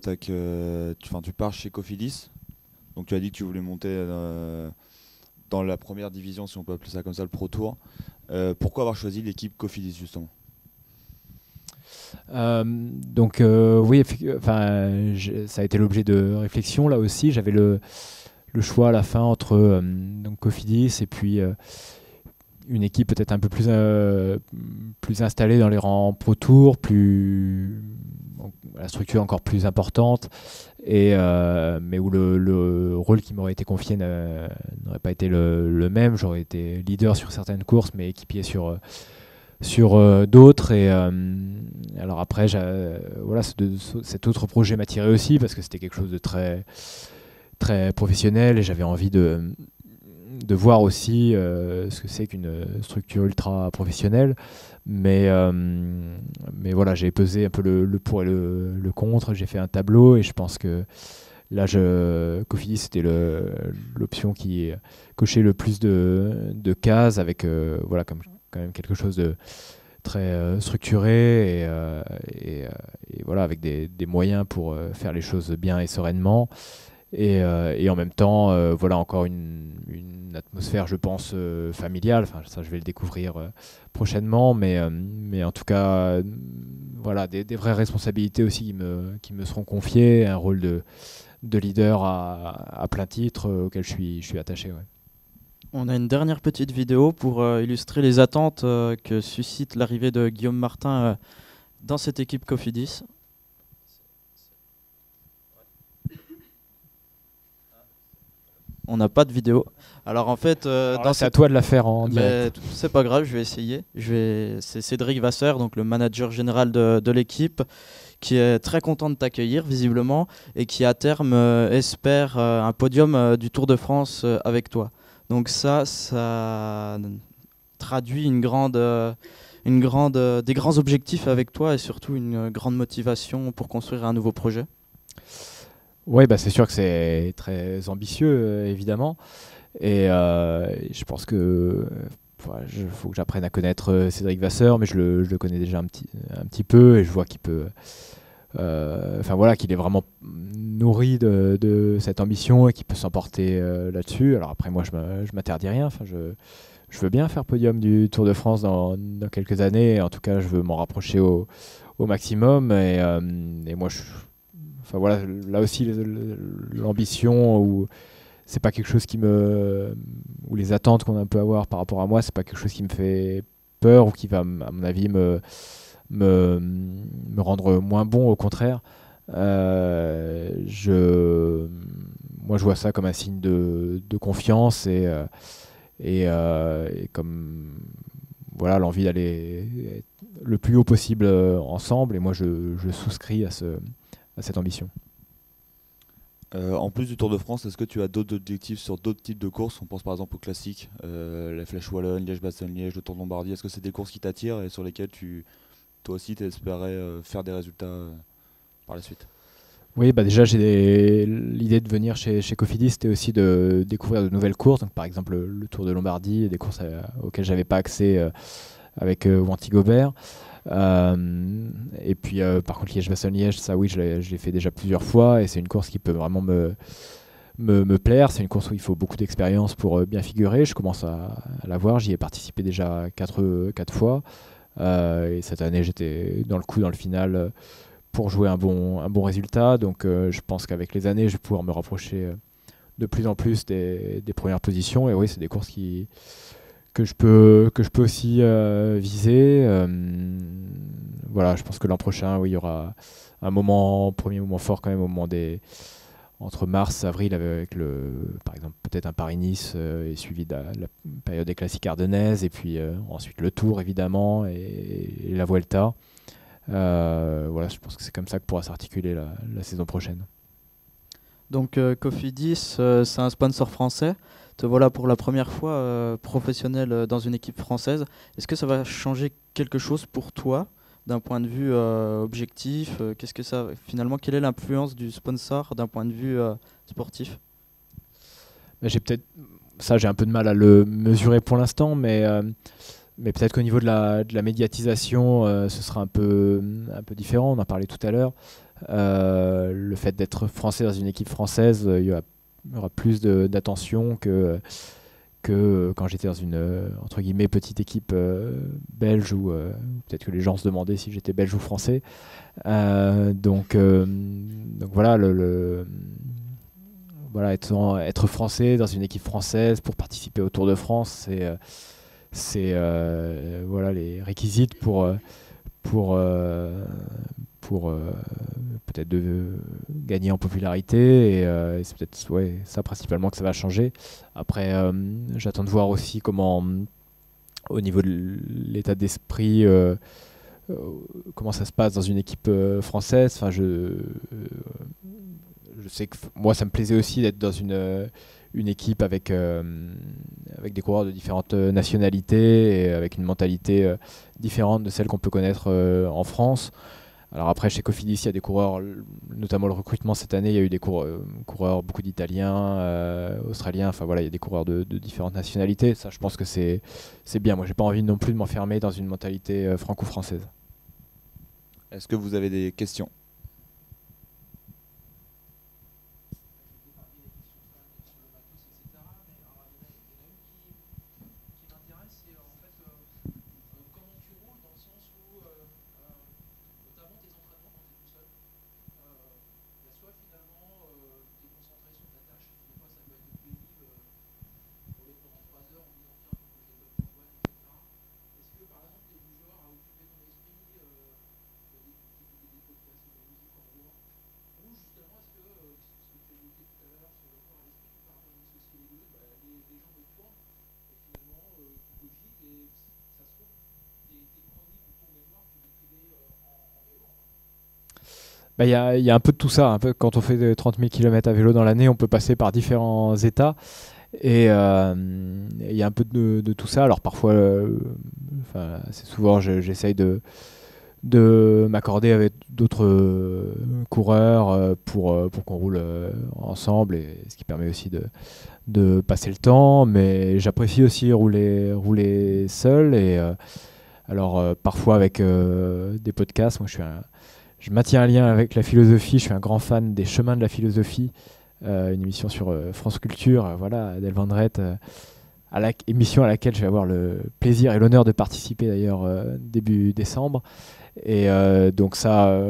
pars chez Cofidis. Donc tu as dit que tu voulais monter dans la première division, si on peut appeler ça comme ça, le Pro Tour. Pourquoi avoir choisi l'équipe Cofidis justement? Oui, ça a été l'objet de réflexion là aussi. J'avais le choix à la fin entre donc Cofidis et puis une équipe peut-être un peu plus installée dans les rangs Pro Tour, la structure encore plus importante, mais où le rôle qui m'aurait été confié n'aurait pas été le même. J'aurais été leader sur certaines courses, mais équipier sur d'autres. Et alors après, voilà, cet autre projet m'attirait aussi, parce que c'était quelque chose de très, très professionnel, et j'avais envie de voir aussi ce que c'est qu'une structure ultra professionnelle, mais voilà, j'ai pesé un peu le pour et le contre, j'ai fait un tableau, et je pense que là, Cofidis, c'était l'option qui cochait le plus de cases, avec voilà, comme quand même quelque chose de très structuré, et voilà, avec des moyens pour faire les choses bien et sereinement. Et en même temps, voilà, encore une atmosphère, je pense, familiale. Enfin, ça, je vais le découvrir prochainement, mais en tout cas, voilà, des vraies responsabilités aussi qui me seront confiées, un rôle de leader à plein titre, auquel je suis attaché. Ouais. On a une dernière petite vidéo pour illustrer les attentes que suscite l'arrivée de Guillaume Martin dans cette équipe Cofidis. On n'a pas de vidéo. Alors en fait, c'est à toi de la faire en direct. C'est pas grave, je vais essayer. C'est Cédric Vasseur, donc le manager général de l'équipe, qui est très content de t'accueillir visiblement, et qui à terme espère un podium du Tour de France avec toi. Donc ça traduit des grands objectifs avec toi, et surtout une grande motivation pour construire un nouveau projet. Oui, c'est sûr que c'est très ambitieux, évidemment. Et je pense que faut que j'apprenne à connaître Cédric Vasseur, mais je le connais déjà un petit peu, et je vois qu'il peut... voilà, qu'il est vraiment nourri de cette ambition, et qu'il peut s'emporter là-dessus. Alors après, moi, je m'interdis rien. Enfin, je veux bien faire podium du Tour de France dans quelques années. En tout cas, je veux m'en rapprocher au maximum. Et moi, voilà, là aussi, l'ambition, ou c'est pas quelque chose ou les attentes qu'on peut avoir par rapport à moi, c'est pas quelque chose qui me fait peur, ou qui va, à mon avis, me rendre moins bon. Au contraire, moi, je vois ça comme un signe de confiance, et comme voilà, l'envie d'aller le plus haut possible ensemble. Et moi, je souscris à cette ambition. En plus du Tour de France, est-ce que tu as d'autres objectifs sur d'autres types de courses? On pense par exemple aux classiques, la Flèche Wallonne, Liège-Bastogne-Liège, le Tour de Lombardie. Est-ce que c'est des courses qui t'attirent et sur lesquelles toi aussi tu espérais faire des résultats par la suite? Oui, bah déjà l'idée de venir chez Cofidis, c'était aussi de découvrir de nouvelles courses. Donc, par exemple le Tour de Lombardie, des courses auxquelles j'avais pas accès avec Wanty Gobert. Et puis par contre Liège-Bastogne-Liège, ça oui, je l'ai fait déjà plusieurs fois et c'est une course qui peut vraiment me plaire. C'est une course où il faut beaucoup d'expérience pour bien figurer. Je commence à la voir, j'y ai participé déjà 4 fois. Et cette année j'étais dans le coup dans le final pour jouer un bon résultat. Donc je pense qu'avec les années je vais pouvoir me rapprocher de plus en plus des premières positions. Et oui, c'est des courses que je peux aussi viser. Voilà, je pense que l'an prochain, oui, il y aura premier moment fort quand même au moment entre mars, avril, avec par exemple peut-être un Paris-Nice et suivi de la période des classiques ardennaises et puis ensuite le Tour évidemment et la Vuelta. Voilà, je pense que c'est comme ça que pourra s'articuler la saison prochaine. Donc Cofidis, c'est un sponsor français. Te voilà pour la première fois professionnel dans une équipe française. Est-ce que ça va changer quelque chose pour toi d'un point de vue objectif? Qu'est-ce que ça finalement, quelle est l'influence du sponsor d'un point de vue sportif? J'ai un peu de mal à le mesurer pour l'instant, mais peut-être qu'au niveau de la médiatisation, ce sera un peu différent. On en parlait tout à l'heure. Le fait d'être français dans une équipe française, il y aura plus d'attention que quand j'étais dans une entre guillemets petite équipe belge où peut-être que les gens se demandaient si j'étais belge ou français. Donc voilà, voilà, être français dans une équipe française pour participer au Tour de France, c'est voilà les réquisites pour peut-être gagner en popularité et c'est peut-être ça principalement que ça va changer. Après j'attends de voir aussi comment au niveau de l'état d'esprit comment ça se passe dans une équipe française. Enfin, je sais que moi ça me plaisait aussi d'être dans une équipe avec des coureurs de différentes nationalités et avec une mentalité différente de celle qu'on peut connaître en France. Alors après, chez Cofidis, il y a des coureurs, notamment le recrutement cette année, il y a eu des coureurs, beaucoup d'Italiens, Australiens, enfin voilà, il y a des coureurs de différentes nationalités. Ça, je pense que c'est bien. Moi, j'ai pas envie non plus de m'enfermer dans une mentalité franco-française. Est-ce que vous avez des questions? Il y a un peu de tout ça. Un peu, quand on fait 30 000 km à vélo dans l'année, on peut passer par différents états. Et il y a un peu de tout ça. Alors parfois, assez souvent, j'essaye de m'accorder avec d'autres coureurs pour qu'on roule ensemble, et ce qui permet aussi de passer le temps. Mais j'apprécie aussi rouler seul. Et alors parfois avec des podcasts. Moi, je maintiens un lien avec la philosophie. Je suis un grand fan des Chemins de la philosophie, une émission sur France Culture, voilà, Adèle Vendrette, émission à laquelle je vais avoir le plaisir et l'honneur de participer d'ailleurs début décembre. Et donc ça,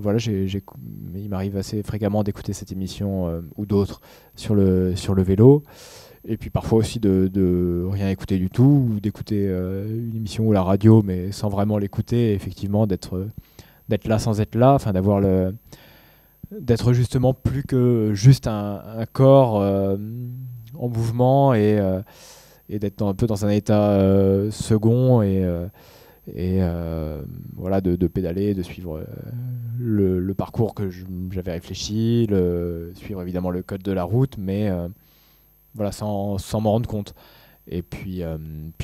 voilà, il m'arrive assez fréquemment d'écouter cette émission ou d'autres sur le vélo. Et puis parfois aussi de rien écouter du tout, ou d'écouter une émission ou la radio, mais sans vraiment l'écouter, et effectivement d'être là sans être là, enfin d'être justement plus que juste un corps en mouvement, et d'être un peu dans un état second, et et voilà, de pédaler, de suivre le parcours que j'avais réfléchi, suivre évidemment le code de la route, mais voilà, sans m'en rendre compte. Et puis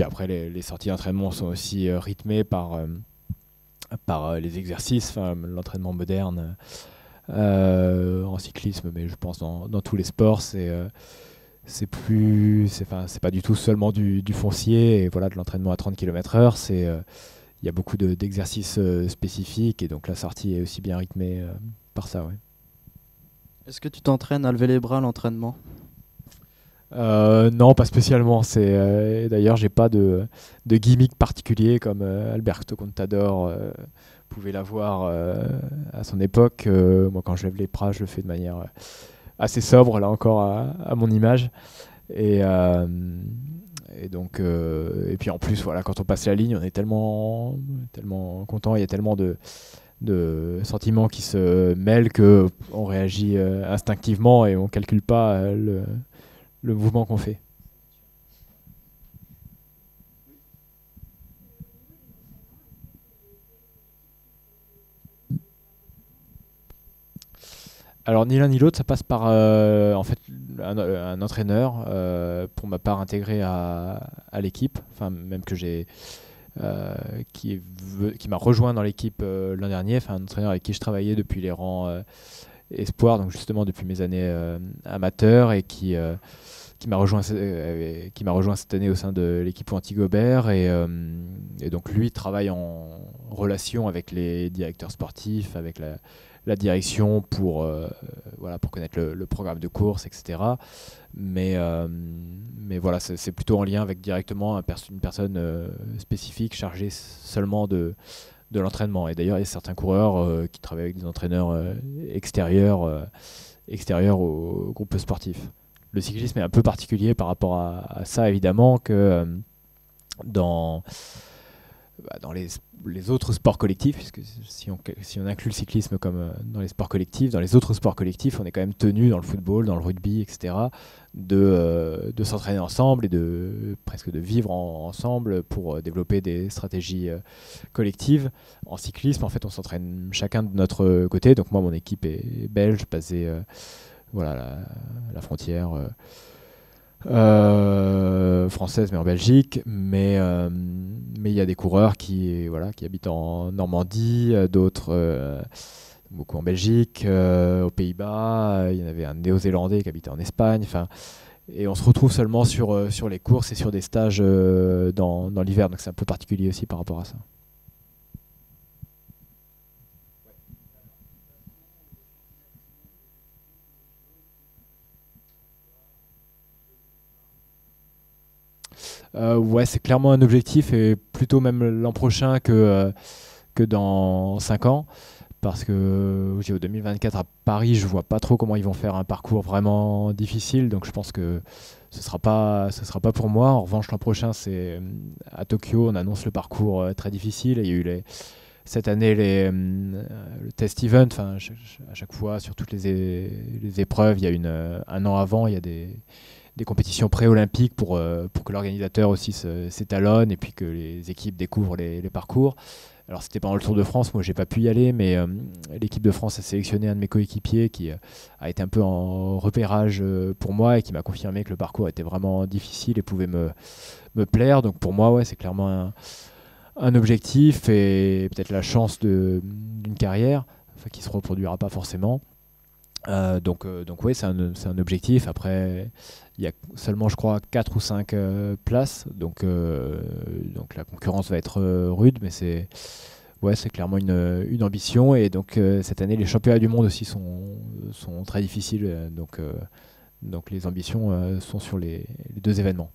après, les sorties d'entraînement sont aussi rythmées par les exercices, l'entraînement moderne en cyclisme, mais je pense dans tous les sports, c'est pas du tout seulement du foncier et voilà, de l'entraînement à 30 km/h. Il y a beaucoup d'exercices spécifiques et donc la sortie est aussi bien rythmée par ça. Ouais. Est-ce que tu t'entraînes à lever les bras à l'entraînement? Non, pas spécialement. D'ailleurs, j'ai pas de gimmick particulier comme Alberto Contador pouvait l'avoir à son époque. Moi, quand je lève les bras, je le fais de manière assez sobre, là encore à mon image. Et donc, et puis en plus, voilà, quand on passe la ligne, on est tellement content. Il y a tellement de sentiments qui se mêlent que on réagit instinctivement et on calcule pas le mouvement qu'on fait. Alors ni l'un ni l'autre, ça passe par en fait un entraîneur pour ma part intégré à l'équipe, enfin même que j'ai qui m'a rejoint dans l'équipe l'an dernier, enfin un entraîneur avec qui je travaillais depuis les rangs espoir, donc justement depuis mes années amateurs et qui m'a rejoint cette année au sein de l'équipe Antigobert et donc lui travaille en relation avec les directeurs sportifs, avec la direction pour connaître le programme de course, etc. Mais voilà, c'est plutôt en lien avec directement une personne spécifique chargée seulement de l'entraînement. Et d'ailleurs, il y a certains coureurs qui travaillent avec des entraîneurs extérieurs au groupe sportif. Le cyclisme est un peu particulier par rapport à ça, évidemment, que dans les autres sports collectifs, puisque si on inclut le cyclisme comme dans les sports collectifs, dans les autres sports collectifs, on est quand même tenu, dans le football, dans le rugby, etc., de s'entraîner ensemble et presque de vivre ensemble pour développer des stratégies collectives. En cyclisme, en fait, on s'entraîne chacun de notre côté. Donc moi, mon équipe est belge, basée la frontière française, mais en Belgique. Mais il y a des coureurs qui habitent en Normandie, d'autres beaucoup en Belgique, aux Pays-Bas. Il y en avait un Néo-Zélandais qui habitait en Espagne. Et on se retrouve seulement sur les courses et sur des stages dans l'hiver. Donc c'est un peu particulier aussi par rapport à ça. Ouais, c'est clairement un objectif et plutôt même l'an prochain que dans 5 ans. Parce que au 2024 à Paris, je vois pas trop comment ils vont faire un parcours vraiment difficile. Donc je pense que ce sera pas pour moi. En revanche, l'an prochain, c'est à Tokyo. On annonce le parcours très difficile. Et il y a eu cette année le test event. Enfin, à chaque fois, sur toutes les épreuves, il y a un an avant, il y a des compétitions pré-olympiques pour que l'organisateur aussi s'étalonne et puis que les équipes découvrent les parcours. Alors c'était pendant le Tour de France, moi j'ai pas pu y aller, mais l'équipe de France a sélectionné un de mes coéquipiers qui a été un peu en repérage pour moi et qui m'a confirmé que le parcours était vraiment difficile et pouvait me plaire. Donc pour moi, ouais, c'est clairement un objectif et peut-être la chance d'une carrière, enfin, qui se reproduira pas forcément. Donc oui, c'est un objectif. Après, il y a seulement, je crois, 4 ou 5 places. Donc la concurrence va être rude, mais c'est clairement une ambition. Et donc cette année, les championnats du monde aussi sont très difficiles. Donc les ambitions sont sur les 2 événements.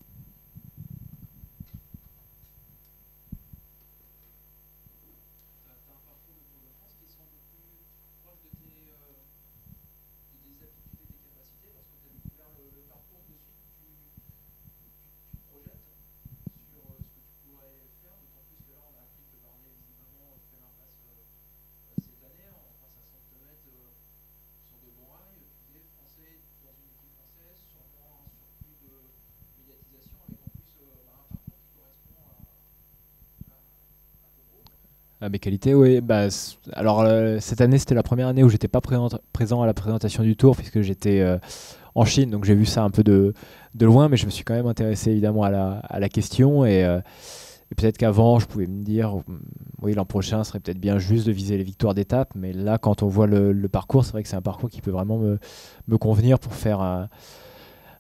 Mes qualités, oui. Alors, cette année, c'était la première année où j'étais pas présent à la présentation du Tour, puisque j'étais en Chine, donc j'ai vu ça un peu de loin, mais je me suis quand même intéressé évidemment à la question. Et peut-être qu'avant, je pouvais me dire, oui, l'an prochain, ce serait peut-être bien juste de viser les victoires d'étape. Mais là, quand on voit le parcours, c'est vrai que c'est un parcours qui peut vraiment me convenir pour faire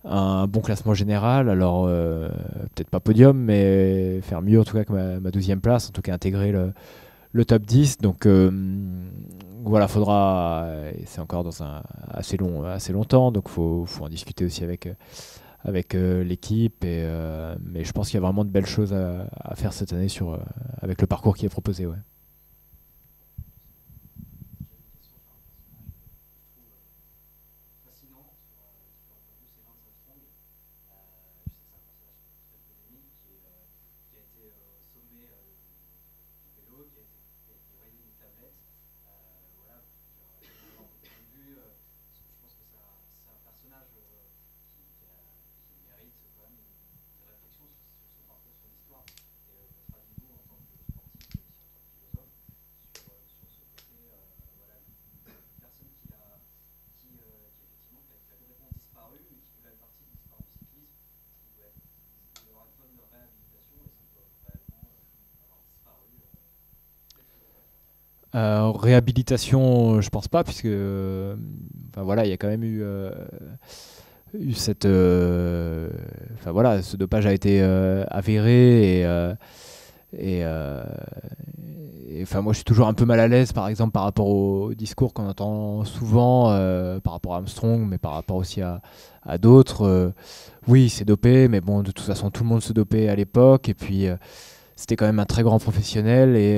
un bon classement général. Alors, peut-être pas podium, mais faire mieux en tout cas que ma 12e place, en tout cas intégrer le top 10. Donc voilà, faudra. C'est encore dans un assez longtemps, donc faut en discuter aussi avec l'équipe. Mais je pense qu'il y a vraiment de belles choses à faire cette année avec le parcours qui est proposé. Ouais. Réhabilitation, je pense pas, puisque voilà, il y a quand même eu cette, voilà, ce dopage a été avéré et moi je suis toujours un peu mal à l'aise, par exemple, par rapport au discours qu'on entend souvent par rapport à Armstrong, mais par rapport aussi à d'autres. Oui, c'est dopé, mais bon, de toute façon, tout le monde se dopait à l'époque, et puis c'était quand même un très grand professionnel, et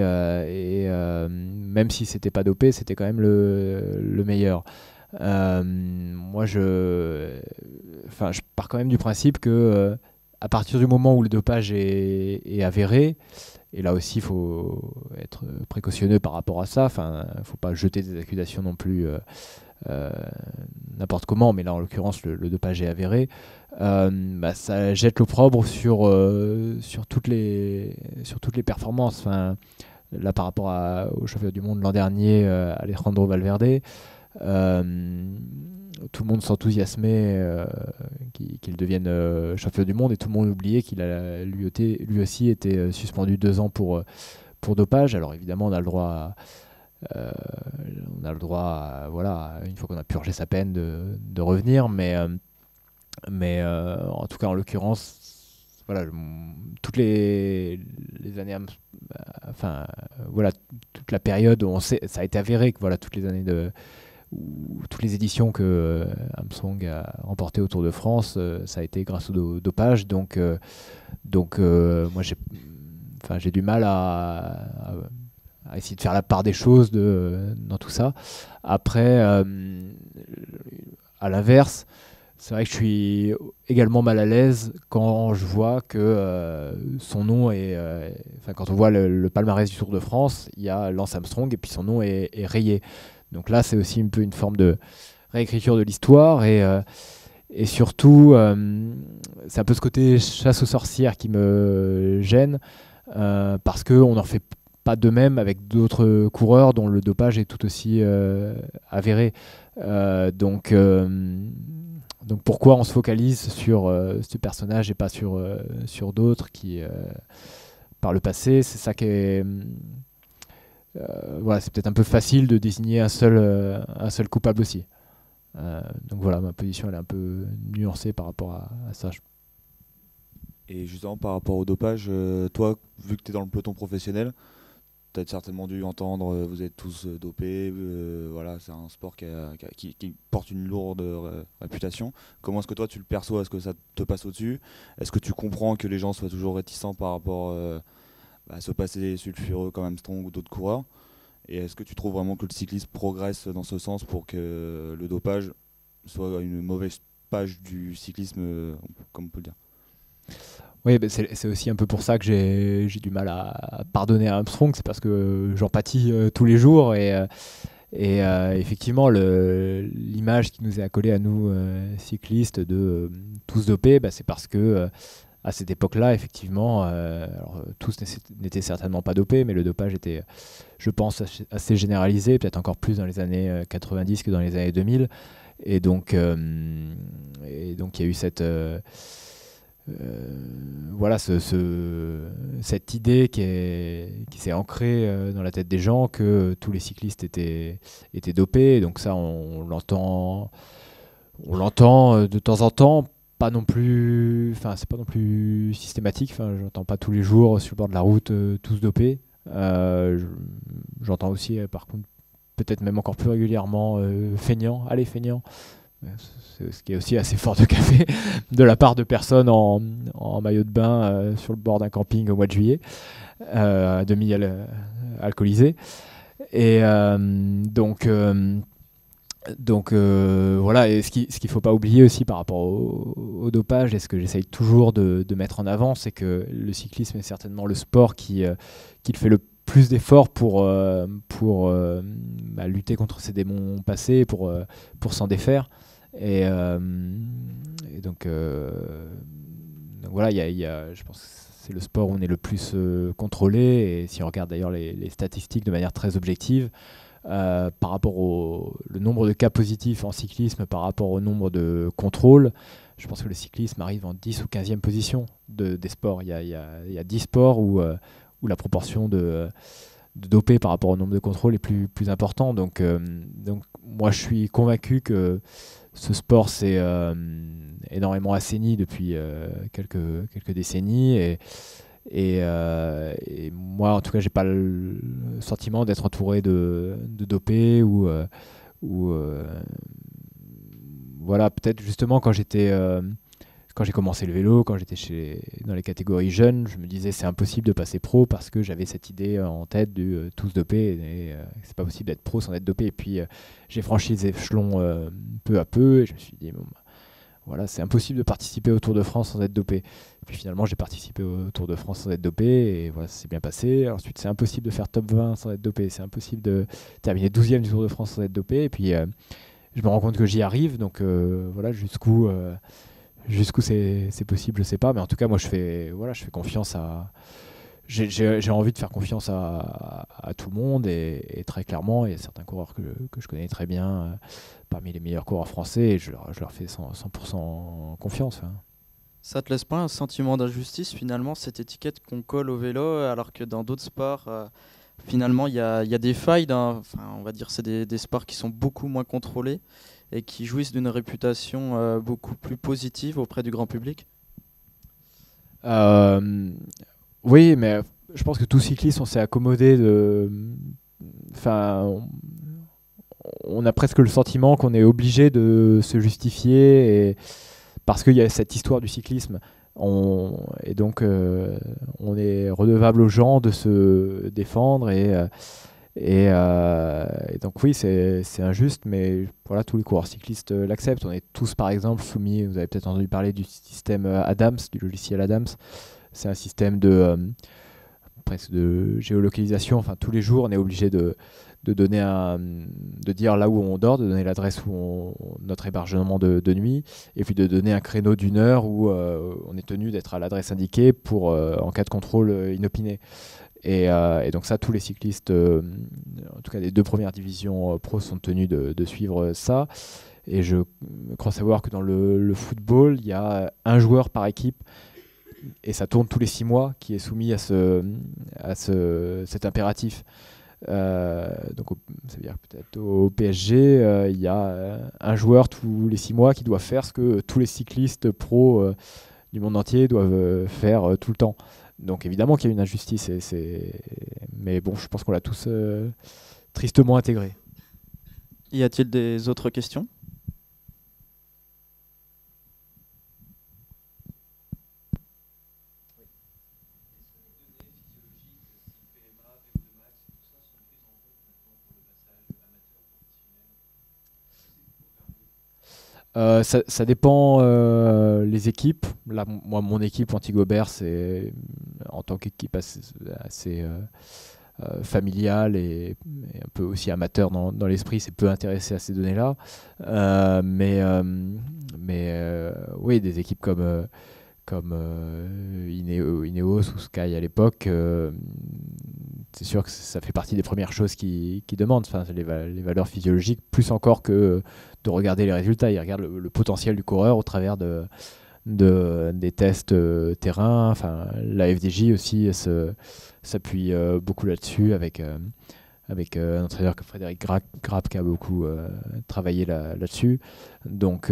même si c'était pas dopé, c'était quand même le meilleur. Moi, je pars quand même du principe que à partir du moment où le dopage est avéré, et là aussi il faut être précautionneux par rapport à ça, il ne faut pas jeter des accusations non plus n'importe comment, mais là en l'occurrence le dopage est avéré, ça jette l'opprobre sur toutes les performances. Là par rapport au championnat du monde l'an dernier, Alejandro Valverde, tout le monde s'enthousiasmait qu'il devienne champion du monde, et tout le monde oubliait qu'il a lui aussi été suspendu 2 ans pour dopage. Alors évidemment on a le droit voilà, une fois qu'on a purgé sa peine, de revenir, mais en tout cas en l'occurrence, voilà, toutes les années, voilà, toute la période où on sait, ça a été avéré que voilà, toutes les années toutes les éditions que Armstrong a remportées au Tour de France, ça a été grâce au dopage. Donc moi j'ai du mal à essayer de faire la part des choses dans tout ça. Après, à l'inverse, c'est vrai que je suis également mal à l'aise quand je vois que son nom est... quand on voit le palmarès du Tour de France, il y a Lance Armstrong et puis son nom est rayé. Donc là, c'est aussi un peu une forme de réécriture de l'histoire, et surtout, c'est un peu ce côté chasse aux sorcières qui me gêne, parce qu'on n'en fait pas de même avec d'autres coureurs dont le dopage est tout aussi avéré. Donc pourquoi on se focalise sur ce personnage et pas sur d'autres qui, par le passé, c'est ça qui est... voilà, c'est peut-être un peu facile de désigner un seul coupable aussi. Donc voilà, ma position elle est un peu nuancée par rapport à ça. Et justement par rapport au dopage, toi, vu que tu es dans le peloton professionnel, tu as certainement dû entendre vous êtes tous dopés, voilà, c'est un sport qui porte une lourde réputation. Comment est-ce que toi tu le perçois? Est-ce que ça te passe au-dessus? Est-ce que tu comprends que les gens soient toujours réticents par rapport à se passer sulfureux comme Armstrong ou d'autres coureurs? Et est-ce que tu trouves vraiment que le cyclisme progresse dans ce sens pour que le dopage soit une mauvaise page du cyclisme, comme on peut le dire? Oui, c'est aussi un peu pour ça que j'ai du mal à pardonner à Armstrong, c'est parce que j'en pâtis tous les jours, et effectivement l'image qui nous est accolée à nous cyclistes de tous dopés, c'est parce que à cette époque-là, effectivement, tous n'étaient certainement pas dopés, mais le dopage était, je pense, assez généralisé, peut-être encore plus dans les années 90 que dans les années 2000. Et donc, il y a eu cette idée qui s'est ancrée dans la tête des gens que tous les cyclistes étaient dopés. Et donc ça, on l'entend de temps en temps, pas non plus, enfin c'est pas non plus systématique. Enfin, j'entends pas tous les jours sur le bord de la route tous dopés. J'entends aussi, par contre, peut-être même encore plus régulièrement, feignant, allez feignant. Ce qui est aussi assez fort de café de la part de personnes en maillot de bain sur le bord d'un camping au mois de juillet, demi-alcoolisés. Et voilà, et ce qu'il ne faut pas oublier aussi par rapport au dopage, et ce que j'essaye toujours de mettre en avant, c'est que le cyclisme est certainement le sport qui fait le plus d'efforts pour lutter contre ses démons passés, pour s'en défaire. Et donc voilà, je pense que c'est le sport où on est le plus contrôlé. Et si on regarde d'ailleurs les statistiques de manière très objective, par rapport le nombre de cas positifs en cyclisme par rapport au nombre de contrôles, je pense que le cyclisme arrive en 10 ou 15e position des sports. Il y a 10 sports où la proportion de dopés par rapport au nombre de contrôles est plus important. Donc moi, je suis convaincu que ce sport s'est énormément assaini depuis quelques décennies. Et moi, en tout cas, j'ai pas le sentiment d'être entouré de dopés ou voilà, peut-être justement quand j'ai commencé le vélo, quand j'étais dans les catégories jeunes, je me disais c'est impossible de passer pro parce que j'avais cette idée en tête de tous dopés et c'est pas possible d'être pro sans être dopé. Et puis j'ai franchi les échelons peu à peu et je me suis dit bon, voilà, c'est impossible de participer au Tour de France sans être dopé. Et puis finalement, j'ai participé au Tour de France sans être dopé et voilà, ça s'est bien passé. Ensuite, c'est impossible de faire top 20 sans être dopé. C'est impossible de terminer 12e du Tour de France sans être dopé. Et puis, je me rends compte que j'y arrive. Donc voilà, jusqu'où c'est possible, je sais pas. Mais en tout cas, moi, je fais confiance à... J'ai envie de faire confiance à tout le monde et très clairement, il y a certains coureurs que je connais très bien, parmi les meilleurs coureurs français, et je leur fais 100% confiance. Hein. Ça te laisse pas un sentiment d'injustice finalement, cette étiquette qu'on colle au vélo, alors que dans d'autres sports, finalement, il y a des failles, on va dire c'est des sports qui sont beaucoup moins contrôlés et qui jouissent d'une réputation beaucoup plus positive auprès du grand public. Oui, mais je pense que tout cycliste, on s'est accommodé on a presque le sentiment qu'on est obligé de se justifier parce qu'il y a cette histoire du cyclisme. Et donc, on est redevable aux gens de se défendre. Et donc, oui, c'est injuste, mais voilà, tous les coureurs cyclistes l'acceptent. On est tous, par exemple, soumis, vous avez peut-être entendu parler du système Adams, du logiciel Adams. C'est un système presque de géolocalisation. Enfin, tous les jours, on est obligé de dire là où on dort, de donner l'adresse où notre hébergement de nuit, et puis de donner un créneau d'1 heure où on est tenu d'être à l'adresse indiquée en cas de contrôle inopiné. Et donc ça, tous les cyclistes, en tout cas les 2 premières divisions pro, sont tenus de suivre ça. Et je crois savoir que dans le football, il y a un joueur par équipe, et ça tourne tous les 6 mois, qui est soumis à cet impératif. Donc ça veut dire que peut-être au PSG, il y a un joueur tous les 6 mois qui doit faire ce que tous les cyclistes pros du monde entier doivent faire tout le temps. Donc évidemment qu'il y a une injustice, mais bon, je pense qu'on l'a tous tristement intégré. Y a-t-il des autres questions ? Ça dépend les équipes. Là, moi, mon équipe Antigobert, c'est en tant qu'équipe assez familiale et un peu aussi amateur dans l'esprit, c'est peu intéressé à ces données-là. Mais oui, des équipes Ineos ou Sky à l'époque, c'est sûr que ça fait partie des premières choses qu'ils demandent, enfin, les valeurs physiologiques, plus encore que de regarder les résultats. Ils regardent le potentiel du coureur au travers des tests terrain. Enfin, la FDJ aussi s'appuie beaucoup là-dessus avec un entraîneur comme Frédéric Grapp qui a beaucoup travaillé là-dessus. Donc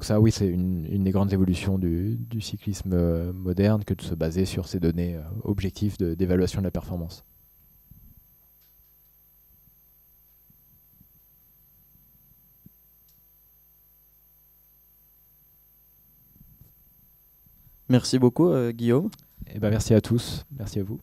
ça, oui, c'est une des grandes évolutions du cyclisme moderne, que de se baser sur ces données objectives d'évaluation de la performance. Merci beaucoup, Guillaume. Et ben, merci à tous, merci à vous.